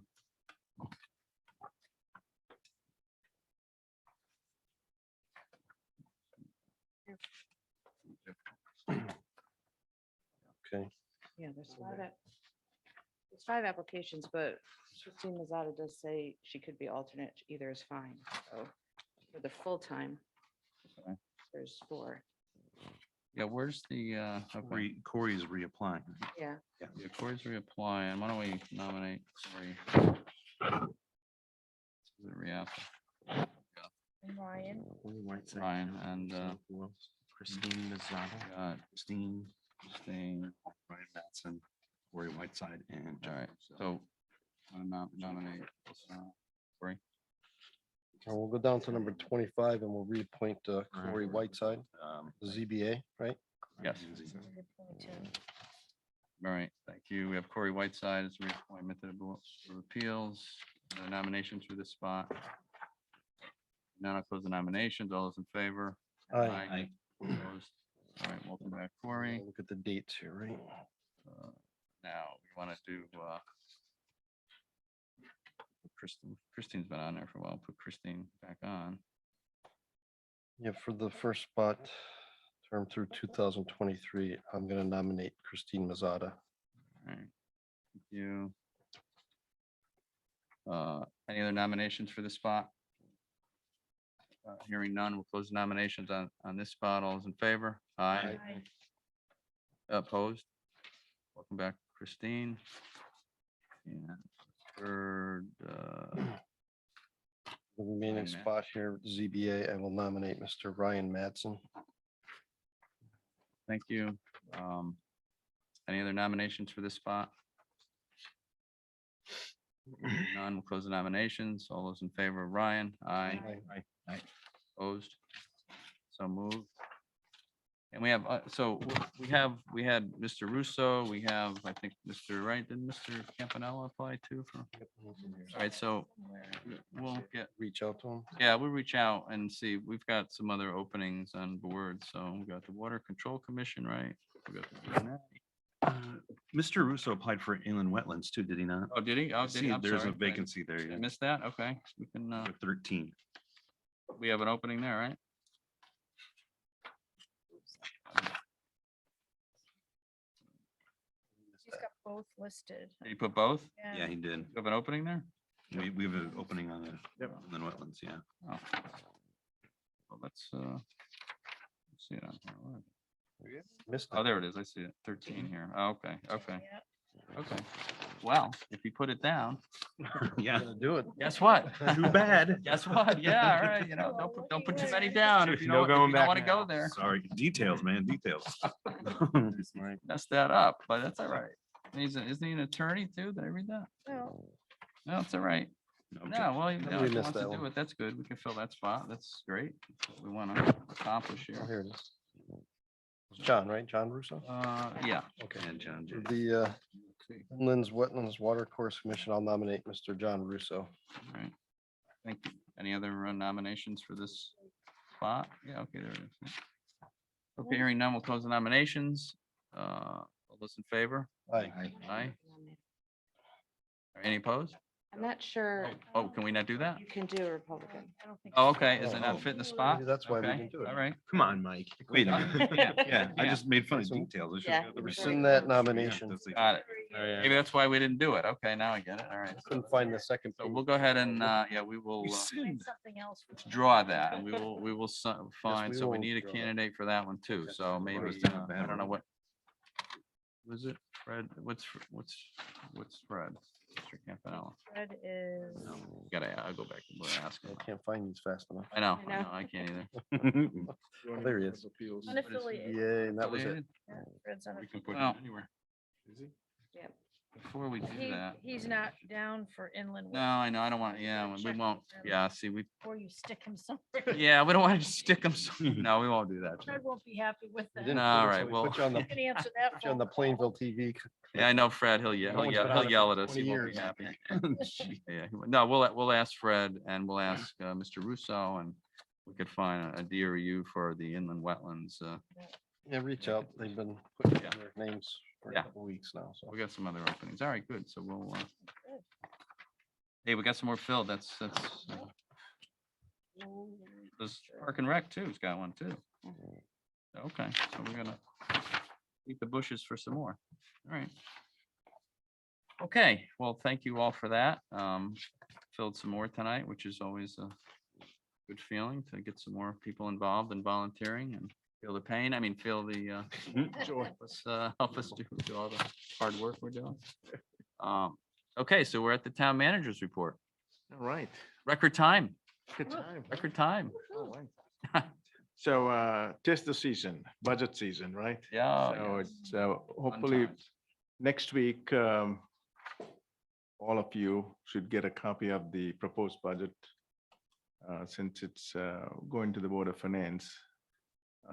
Okay, Yeah, there's five applications, but Christine Mazzata does say she could be alternate, either is fine. So for the full time, Okay. there's four. Yeah, where's the, okay. Corey is reapplying. Yeah. Yeah, Corey's reapplying. Why don't we nominate Corey? Is it re-app? And Ryan. Ryan and, Who else? Christine Mazzata. got Christine, Stain. Ryan Mattson, Corey Whiteside, and. All right, so nominate Corey. and we'll go down to number 25 and we'll reappoint Corey Whiteside, ZBA, right? Yes. All right, thank you. We have Corey Whiteside as a reappointment to the Board of Appeals. Nominations for this spot. Now I'll close the nominations. All those in favor? Aye. Opposed? All right, welcome back, Corey. Look at the dates here, right? Now, we want to do Christine's been on there for a while. Put Christine back on. Yeah, for the first spot, term through 2023, I'm going to nominate Christine Mazzata. All right, thank you. Any other nominations for this spot? Hearing none, we'll close the nominations on this spot. All those in favor? Aye. Opposed? Welcome back, Christine. And third, The remaining Ryan Matt- spot here, ZBA, I will nominate Mr. Ryan Madsen. thank you. Any other nominations for this spot? None, we'll close the nominations. All those in favor of Ryan? Aye. Opposed? So moved. And we have, so we had Mr. Russo, we have, I think, Mr. Right, did Mr. Campanella apply too for? All right, so we'll get, Reach out to him. yeah, we'll reach out and see. We've got some other openings on board. So we got the Water Control Commission, right? We got the DNR. Mr. Russo applied for inland wetlands too, did he not? Oh, did he? Oh, did he? See, I'm there's sorry. a vacancy there. Did I yeah, missed that? Okay, we can, for 13. we have an opening there, right? He's got both listed. Did you put both? Yeah, he did. You have an opening there? We have an opening on the inland wetlands, yeah. Oh. Well, let's see it on here. Where is it? Missed Oh, it. there it is. I see it. 13 here. Oh, okay, okay, Yeah. okay. Well, if you put it down, Yeah, Gonna do it. guess what? too bad. Guess what? Yeah, all right. You know, don't put too many down if you No don't, if going you don't back want to now. go there. Sorry, details, man, details. Mess that up, but that's all right. Isn't he an attorney too? Did I read that? Well, No, it's all right. No, No, well, if We he missed wants to that do one. it, that's good. We can fill that spot. That's great. That's what we want to accomplish Oh, here. here it is. It's John, right? John Russo? Yeah. Okay. And John Jay. The see. Inland's Wetlands Watercourse Commission, I'll nominate Mr. John Russo. All right. Thank you. Any other nominations for this spot? Yeah, okay, there it is. Okay, hearing none, we'll close the nominations. All those in favor? Aye. Aye. Any opposed? I'm not sure Oh, can we not do that? you can do a Republican. I don't think. Oh, so. okay. Is it not fit in the spot? Maybe that's why we Okay, didn't do it. all right. Come on, Mike. Wait a minute. Yeah, Yeah, I yeah. just made fun of So- details. I should've Yeah, got the it's receipt. Rescind that nomination. That's the- Got it. Maybe that's why we didn't do it. Okay, now I get it. All right. Couldn't find the second. So page. we'll go ahead and, yeah, we will Find Something else. for them. draw that and we will find, we so we will need a draw that. candidate for that one too. So maybe, First time I've I had don't know one. what. Was it Fred? What's Fred? Mr. Campanella. Fred is. I'll go back and ask him. I can't find these fast enough. I know, I know. I can't either. Oh, there he is. Unaffiliated. Yeah, and that was it. Yeah, Fred's We can unaffiliated. put it anywhere. Yep. Before we do that. He's not down for inland. No, I know, I don't want, yeah, we Check won't, with him. yeah, see, we, Or you stick him somewhere. yeah, we don't want to stick them, no, we won't do that. Fred won't be happy with You that. didn't All put it, so right, we well- Put you on the, You can answer that. put you on the phone call. Plainville TV. Yeah, I know Fred, he'll yell, No one's been on he'll it yell for at us, 20 he won't be years. happy. Yeah, no, we'll ask Fred and we'll ask Mr. Russo and we could find a DRU for the inland wetlands. Yeah, reach out. They've been putting Yeah. their names for Yeah. a couple weeks now, so. We got some other openings. All right, good. So we'll, hey, we got some more filled. That's, this Park and Rec too, has got one too. Okay, so we're gonna beat the bushes for some more. All right. Okay, well, thank you all for that. Filled some more tonight, which is always a good feeling to get some more people involved in volunteering and feel the pain. I mean, feel the help us do all the hard work we're doing. Okay, so we're at the town manager's report. All right. Record time, Good time. record time. All right. So, tis the season, budget season, right? Yeah. So yeah, it's fun hopefully times. next week, all of you should get a copy of the proposed budget. Since it's going to the Board of Finance,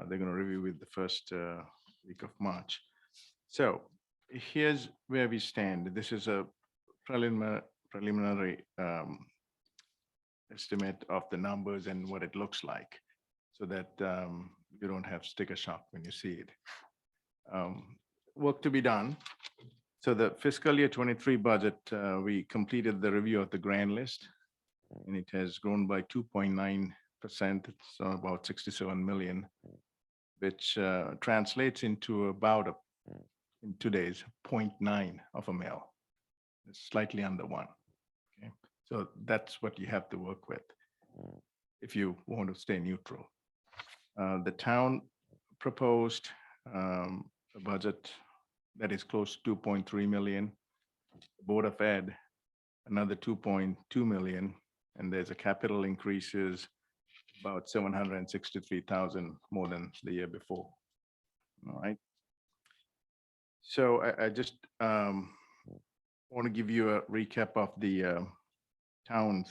they're going to review it the first week of March. So here's where we stand. This is a preliminary estimate of the numbers and what it looks like, so that you don't have sticker shock when you see it. Work to be done. So the fiscal year 23 budget, we completed the review of the grand list, and it has grown by 2.9%. It's about 67 million, which translates into about in today's 0.9 of a mil. It's slightly under 1. Okay, so that's what you have to work with if you want to stay neutral. The town proposed a budget that is close to 2.3 million. Board of Ed, another 2.2 million, and there's a capital increases about 763,000 more than the year before. All right. So I just want to give you a recap of the towns.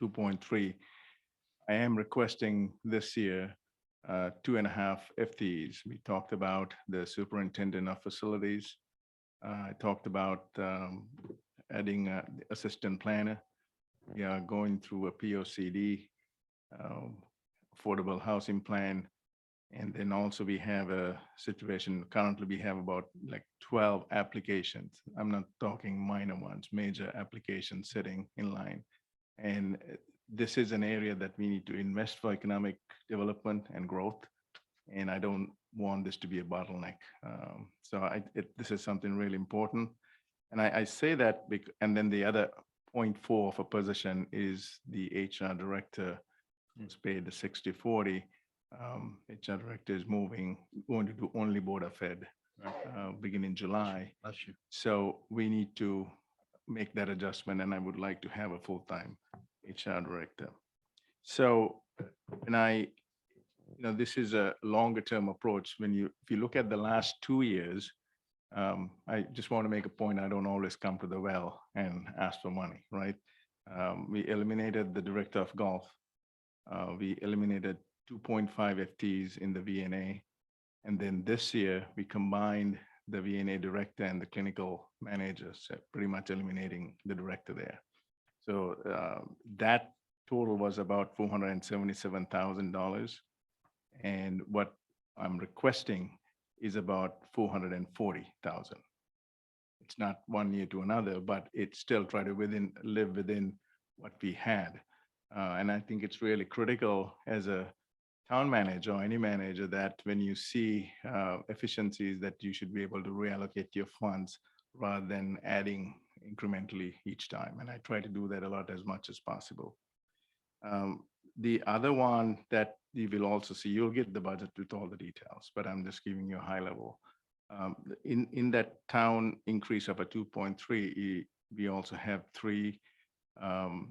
2.3. I am requesting this year 2.5 FTEs. We talked about the superintendent of facilities. I talked about adding the assistant planner. We are going through a POCD, affordable housing plan. And then also we have a situation, currently we have about like 12 applications. I'm not talking minor ones, major applications sitting in line. And this is an area that we need to invest for economic development and growth. And I don't want this to be a bottleneck. This is something really important. And I say that, and then the other 0.4 of a position is the HR director who's paid the 60/40. HR director is going to do only Board of Ed beginning July. So we need to make that adjustment, and I would like to have a full-time HR director. So this is a longer term approach. If you look at the last 2 years, I just want to make a point. I don't always come to the well and ask for money, right? We eliminated the director of golf. We eliminated 2.5 FTEs in the VNA. And then this year we combined the VNA director and the clinical managers, pretty much eliminating the director there. So that total was about $477,000. And what I'm requesting is about 440,000. It's not one year to another, but it's still try to live within what we had. And I think it's really critical as a town manager or any manager that when you see efficiencies, that you should be able to reallocate your funds rather than adding incrementally each time. And I try to do that a lot as much as possible. The other one that you will also see, you'll get the budget with all the details, but I'm just giving you a high level. In that town increase of a 2.3, we also have 3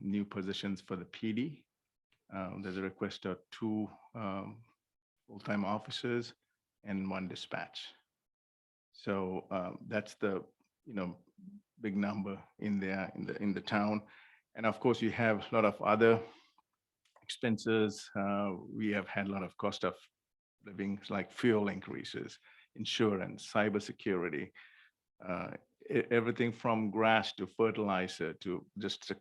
new positions for the PD. There's a request of 2 full-time officers and 1 dispatch. So that's the big number in there in the town. And of course, you have a lot of other expenses. We have had a lot of cost of living, like fuel increases, insurance, cybersecurity, everything from grass to fertilizer to just the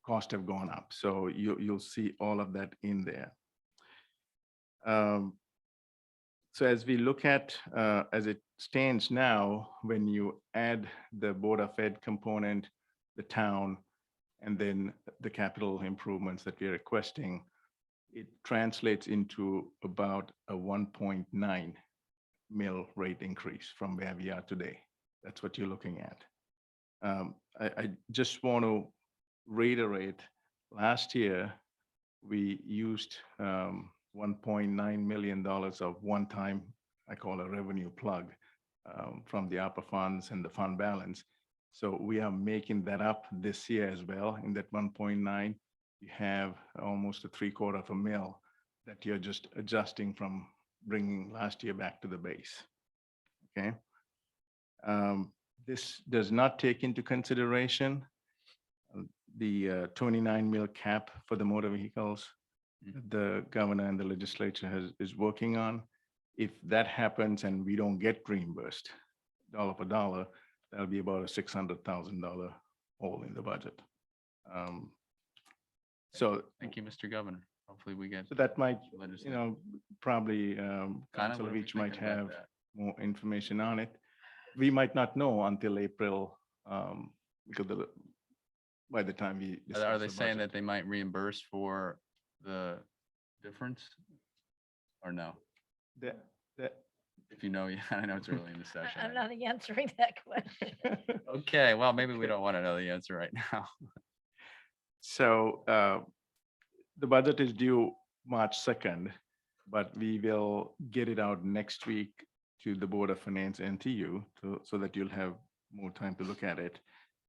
cost have gone up. So you'll see all of that in there. So as we look at, as it stands now, when you add the Board of Ed component, the town, and then the capital improvements that we're requesting, it translates into about a 1.9 mil rate increase from where we are today. That's what you're looking at. I just want to reiterate, last year, we used $1.9 million of one-time, I call a revenue plug, from the ARPA funds and the fund balance. So we are making that up this year as well. In that 1.9, you have almost a $750,000 mil that you're just adjusting from bringing last year back to the base. Okay. This does not take into consideration the 29 mil cap for the motor vehicles the governor and the legislature is working on. If that happens and we don't get reimbursed dollar for dollar, that'll be about a $600,000 hole in the budget. So Thank you, Mr. Governor. Hopefully we get. so that might, legislation. probably Kinda Council what of are we Each might thinking about have that? more information on it. We might not know until April, because by the time we. Are discuss they the saying budget. that they might reimburse for the difference? Or no? That- If you know, yeah, I know it's early in the session. I'm not answering that question. Okay, well, maybe we don't want to know the answer right now. So the budget is due March 2nd, but we will get it out next week to the Board of Finance and to you, so that you'll have more time to look at it.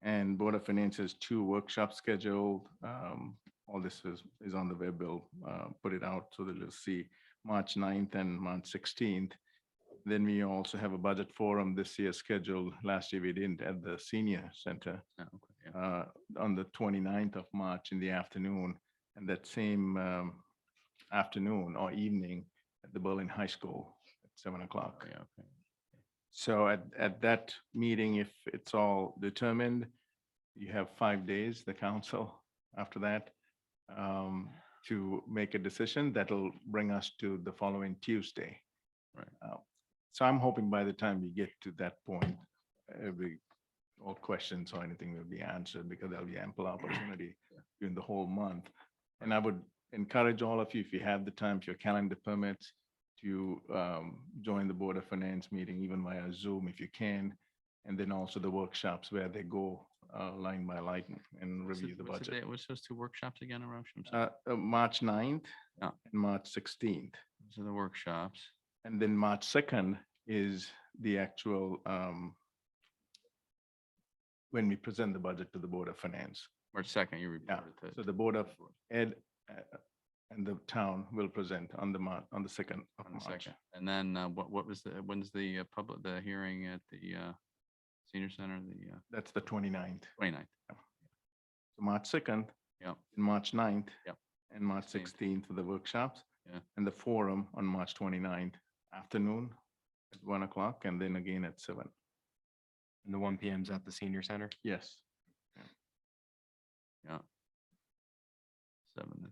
And Board of Finance has 2 workshops scheduled. All this is on the web. We'll put it out so that you'll see March 9th and March 16th. Then we also have a budget forum this year scheduled. Last year we didn't at the senior center Oh, okay, yeah. on the 29th of March in the afternoon. And that same afternoon or evening at the Berlin High School at 7 o'clock. Okay, okay. So at that meeting, if it's all determined, you have 5 days, the council, after that, to make a decision that'll bring us to the following Tuesday. Right. So I'm hoping by the time we get to that point, all questions or anything will be answered, because there'll be ample opportunity during the whole month. And I would encourage all of you, if you have the time, if your calendar permits, to join the Board of Finance meeting, even via Zoom if you can. And then also the workshops where they go line by line and review the What's budget. date? What's those 2 workshops again, Arash? I'm sorry. March 9th Yeah. and March 16th. Those are the workshops. And then March 2nd is the actual, when we present the budget to the Board of Finance. March 2nd, you Yeah, reported to. so the Board of Ed and the town will present on the 2nd of On the March. 2nd. And then what was when's the the hearing at the senior center, the That's the 29th. 29th? So March 2nd, Yep. and March 9th. Yep. And March 16th. 16th for the workshops. Yeah. And the forum on March 29th afternoon at 1 o'clock, and then again at 7. And the 1 PM is at the senior center. Yes. Yeah. 7th.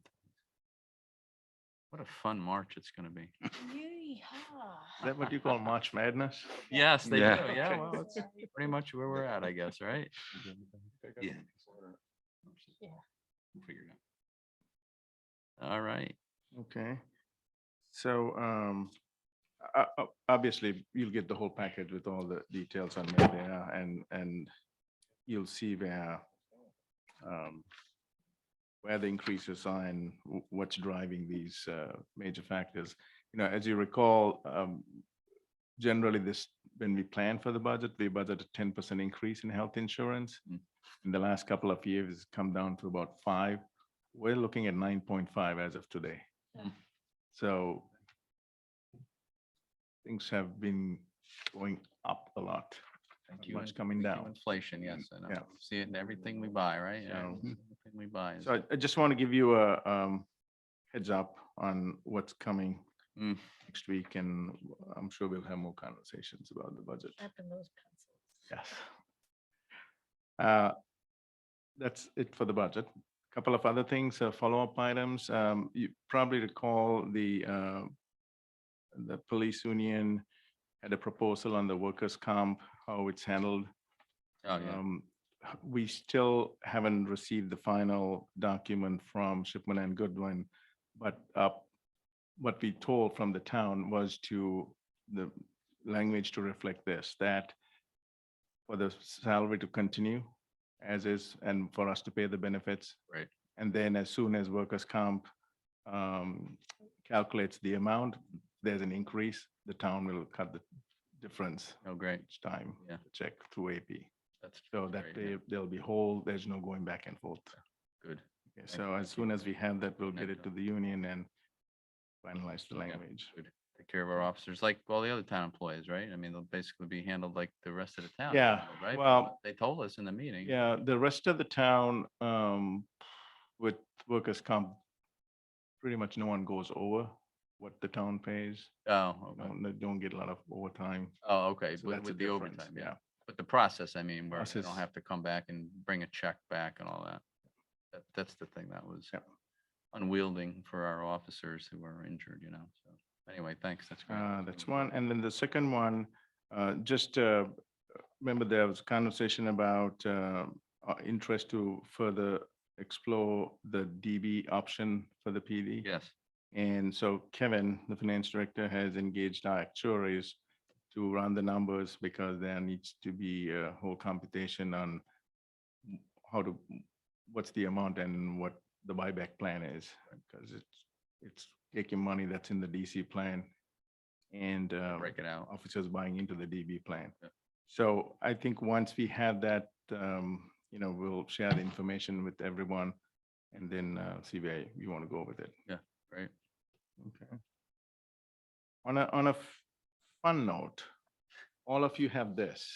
What a fun March it's gonna be. Is that what you call March Madness? Yes, they do. Yeah. Yeah, Okay. well, it's pretty much where we're at, I guess, right? Yeah. Yeah. We'll figure it out. All right. Okay. So obviously, you'll get the whole package with all the details on there and you'll see where the increases are and what's driving these major factors. You know, as you recall, generally when we plan for the budget, we budget a 10% increase in health insurance. In the last couple of years, it's come down to about 5. We're looking at 9.5 as of today. Yeah. So things have been going up a lot. Thank Not much coming down. Inflation, yes, I know. Yeah. See it in everything we buy, right? Yeah, So- everything we buy. is- So I just want to give you a heads up on what's coming Mm. next week, and I'm sure we'll have more conversations about the budget. Sharpen those pencils. Yes. That's it for the budget. Couple of other things, follow-up items. You probably recall the police union had a proposal on the workers' comp, how it's handled. Oh, yeah. We still haven't received the final document from Shipman and Goodwin, but what we told from the town was the language to reflect this, that for the salary to continue as is, and for us to pay the benefits. Right. And then as soon as workers' comp calculates the amount, there's an increase, the town will cut the difference Oh, great. each time. Yeah. Check through AP. That's So that great, yeah. they'll be whole, there's no going back and forth. Good. Okay, so as soon as we have that, we'll get it to the union and finalize the Okay. language. Good. Take care of our officers, like all the other town employees, right? I mean, they'll basically be handled like the rest of the town. is Yeah, handled, Right? well- They told us in the meeting. Yeah, the rest of the town, with workers' comp, pretty much no one goes over what the town pays. Oh, okay. They don't get a lot of overtime. Oh, okay, So with that's a with the difference, overtime, yeah. But the process, I mean, where they don't Process. have to come back and bring a check back and all that. That's the thing that was Yep. unwielding for our officers who were injured, you know, so. Anyway, thanks, that's great. That's one. And then the second one, just remember there was conversation about interest to further explore the DB option for the PD. Yes, And so Kevin, the finance director, has engaged our actuaries to run the numbers because there needs to be a whole computation on what's the amount and what the buyback plan is. Because it's taking money that's in the DC plan and break it out. officers buying into the DB plan. Yeah. So I think once we have that, we'll share the information with everyone and then see where you want to go with it. Great. Okay. On a fun note, all of you have this,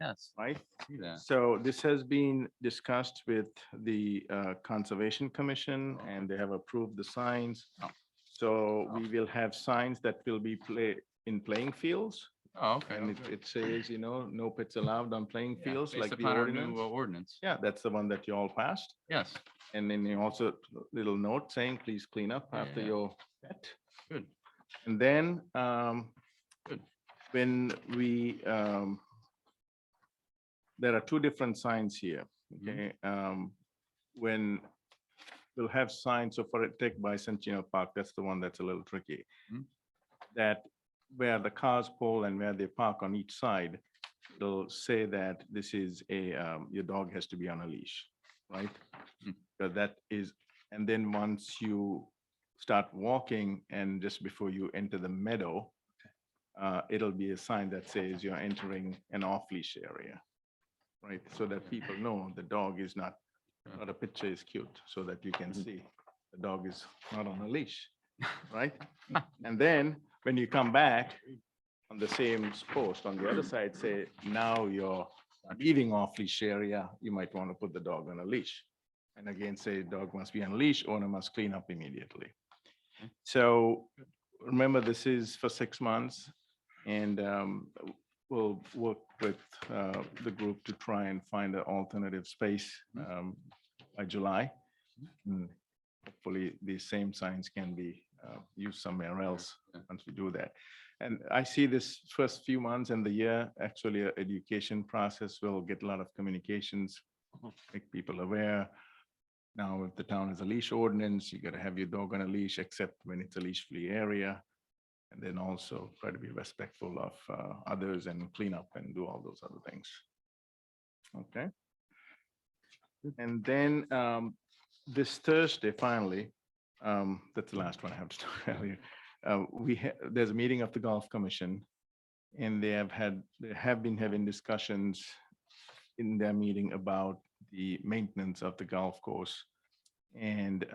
Yes, right? see that. So this has been discussed with the Conservation Commission Okay. and they have approved the signs. Oh. So we will have signs that will be in playing fields. Oh, okay. And it says, no pets allowed on playing Yeah, fields based like the upon our new, ordinance. Ordinance. Yeah, that's the one that you all passed. Yes, And then you also little note saying, please clean up Yeah, after yeah. your pet. good. And then Good. when we, there are two different signs here, Mhm. okay? When we'll have signs, so for take Bicentennial Park, that's the one that's a little tricky. Mhm. That where the cars pull and where they park on each side, it'll say that this is your dog has to be on a leash, right? Mm. So that is, and then once you start walking and just before you enter the meadow, it'll be a sign that says you're entering an off-leash area, right? So that people know the dog is not a picture is cute, so that you can see the dog is not on a leash, right? And then when you come back on the same post on the other side, say, now you're leaving off-leash area, you might want to put the dog on a leash. And again, say dog must be on leash, owner must clean up immediately. So remember, this is for 6 months. And we'll work with the group to try and find an alternative space by July. And hopefully, these same signs can be used somewhere else once we do that. And I see this first few months in the year, actually, a education process will get a lot of communications, make people aware. Now, if the town has a leash ordinance, you gotta have your dog on a leash, except when it's a leash-free area. And then also try to be respectful of others and clean up and do all those other things. Okay. And then this Thursday, finally, that's the last one I have to tell you. There's a meeting of the Golf Commission, and they have been having discussions in their meeting about the maintenance of the golf course. And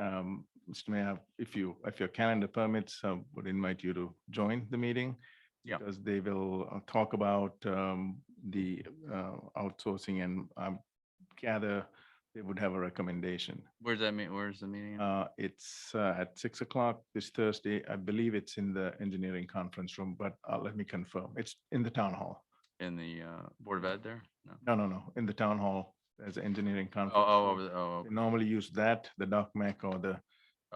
Mr. Mayor, if your calendar permits, I would invite you to join the meeting. Yeah. Because they will talk about the outsourcing, and gather they would have a recommendation. Where's that meet? Where's the meeting? It's at 6 o'clock this Thursday. I believe it's in the engineering conference room, but let me confirm. It's in the town hall. In the Board of Ed there? No. No. In the town hall, there's an engineering conference. Oh, room. over the, oh, They normally use that, the DocMac or the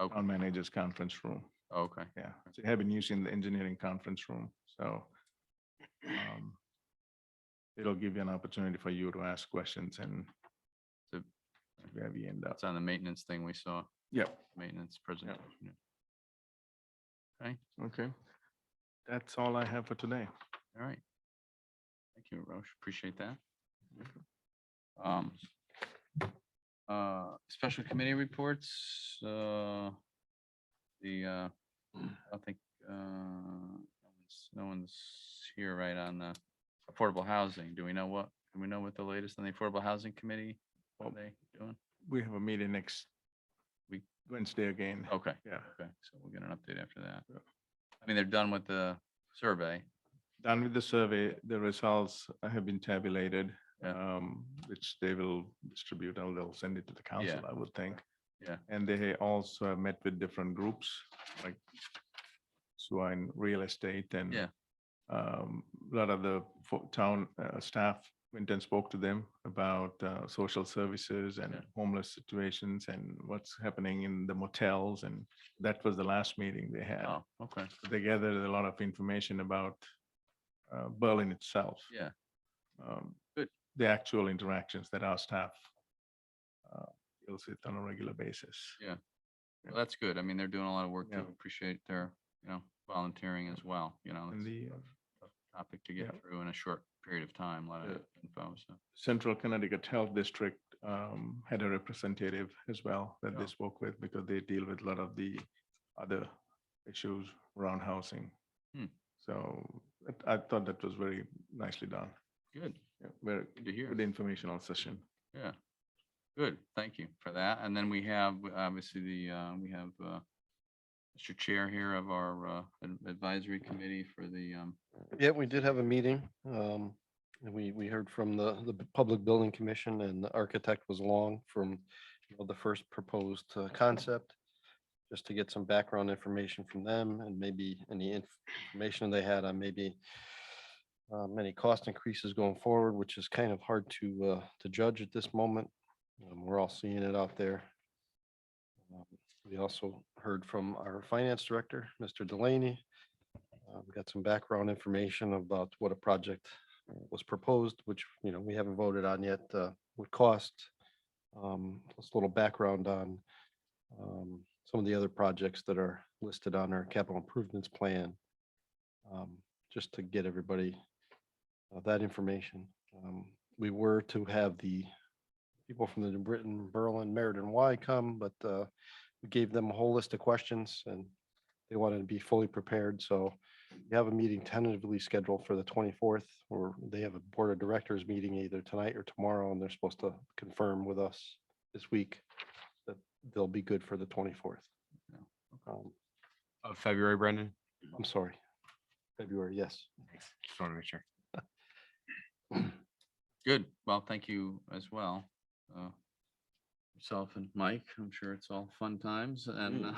okay. town manager's conference room. Okay. Yeah, so they have been using the engineering conference room, so it'll give you an opportunity for you to ask questions and So- where we end up. That's on the maintenance thing we saw, Yep. maintenance presentation. yeah. Okay, Okay. That's all I have for today. all right. Thank you, Roche. Appreciate that. Special committee reports, I don't think, no one's here right on the affordable housing. Do we know what the latest on the affordable housing committee? What are they doing? We have a meeting next week, Wednesday again. Okay. Yeah. Okay, so we'll get an update after that. I mean, they're done with the survey. Done with the survey, the results have been tabulated, Yeah. which they will distribute, and they'll send it to the council, Yeah. I would think. Yeah. And they also have met with different groups, like Swine Real Estate and Yeah. a lot of the town staff went and spoke to them about social services and Yeah. homeless situations and what's happening in the motels. And that was the last meeting they had. Oh, okay. They gathered a lot of information about Berlin itself. Yeah. Good. The actual interactions that our staff deals with on a regular basis. Yeah. Well, that's good. I mean, they're doing a lot of work to Yeah. appreciate their, volunteering as well, And it's the a tough topic to get yeah. through in a short period of time, a lot of Yeah. info, so. Central Connecticut Health District had a representative as well that they Oh. spoke with, because they deal with a lot of the other issues around housing. Hmm. So I thought that was very nicely done. Good, Yeah, very good to hear. good informational session. Yeah. Good, thank you for that. And then we have, obviously, we have Mr. Chair here of our advisory committee for the, Yeah, we did have a meeting. And we heard from the Public Building Commission, and the architect was along from the first proposed concept, just to get some background information from them, and maybe any information they had on maybe any cost increases going forward, which is kind of hard to judge at this moment. We're all seeing it out there. We also heard from our finance director, Mr. Delaney. We got some background information about what a project was proposed, which, we haven't voted on yet, would cost. Just a little background on some of the other projects that are listed on our capital improvements plan. Just to get everybody that information. We were to have the people from the New Britain, Berlin, Meriden, Y come, but we gave them a whole list of questions, and they wanted to be fully prepared. So we have a meeting tentatively scheduled for the 24th, or they have a board of directors meeting either tonight or tomorrow, and they're supposed to confirm with us this week that they'll be good for the 24th. Of February, Brendan? I'm sorry, February, yes. Thanks. Just want to make sure. good, well, thank you as well. yourself and Mike. I'm sure it's all fun times and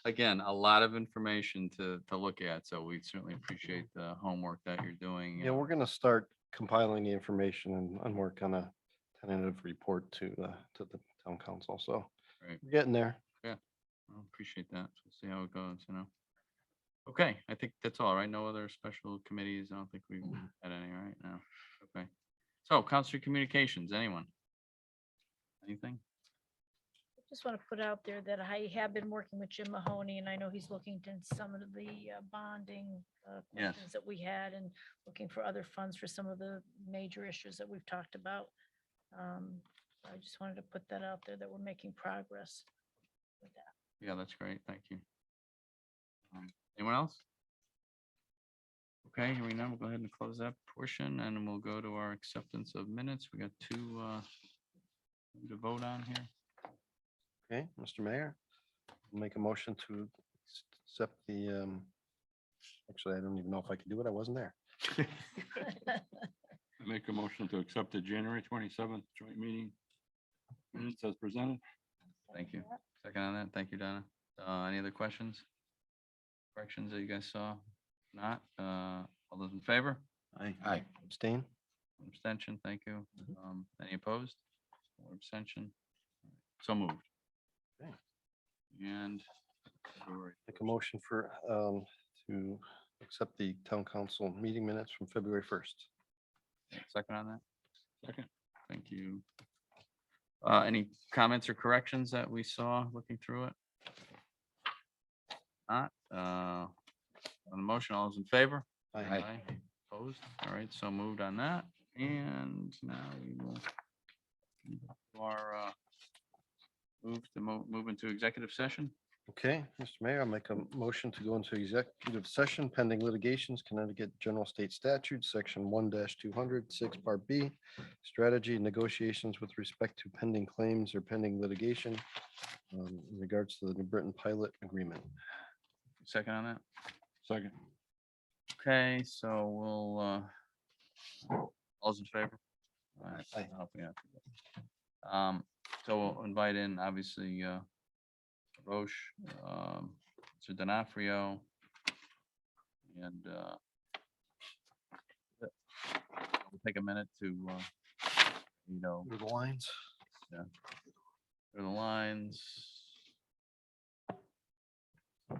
again, a lot of information to look at. So we certainly appreciate the homework that you're doing. Yeah, we're gonna start compiling the information and work on a tentative report to the town council. So Right. we're getting there. I appreciate that. We'll see how it goes, you know. Okay, I think that's all, right? No other special committees. I don't think we've had any right now. Okay. So Council Communications, anyone? Anything? Just want to put out there that I have been working with Jim Mahoney, and I know he's looking into some of the bonding Yes. questions that we had and looking for other funds for some of the major issues that we've talked about. I just wanted to put that out there, that we're making progress with that. Yeah, that's great. Thank you. Anyone else? Okay, hearing none, we'll go ahead and close that portion and we'll go to our acceptance of minutes. We got two to vote on here. Okay, Mr. Mayor, I'll make a motion to accept the, actually, I don't even know if I can do it. I wasn't there. Make a motion to accept the January 27th joint meeting minutes as presented. Thank you. Second on that. Thank you, Donna. Any other questions? Corrections that you guys saw? Not, all those in favor? Aye. Abstain? Abstention, thank you. Any opposed? Or abstention? So moved. Okay. And Make a motion for, to accept the town council meeting minutes from February 1st. second on that? Second. Thank you. Any comments or corrections that we saw looking through it? Not, on the motion, all those in favor? Aye. Opposed? All right, so moved on that. And now we will move to our move into executive session. Okay, Mr. Mayor, I'll make a motion to go into executive session pending litigations, Connecticut General State Statute, Section 1-200, 6 Part B, strategy and negotiations with respect to pending claims or pending litigation in regards to the New Britain pilot agreement. Second on that? Second. Okay, so we'll, all those in favor? All right, Aye. I don't know if we have to. So we'll invite in, obviously, Roche, Mr. D'Onofrio, and we'll take a minute to, Through the lines. clear the lines.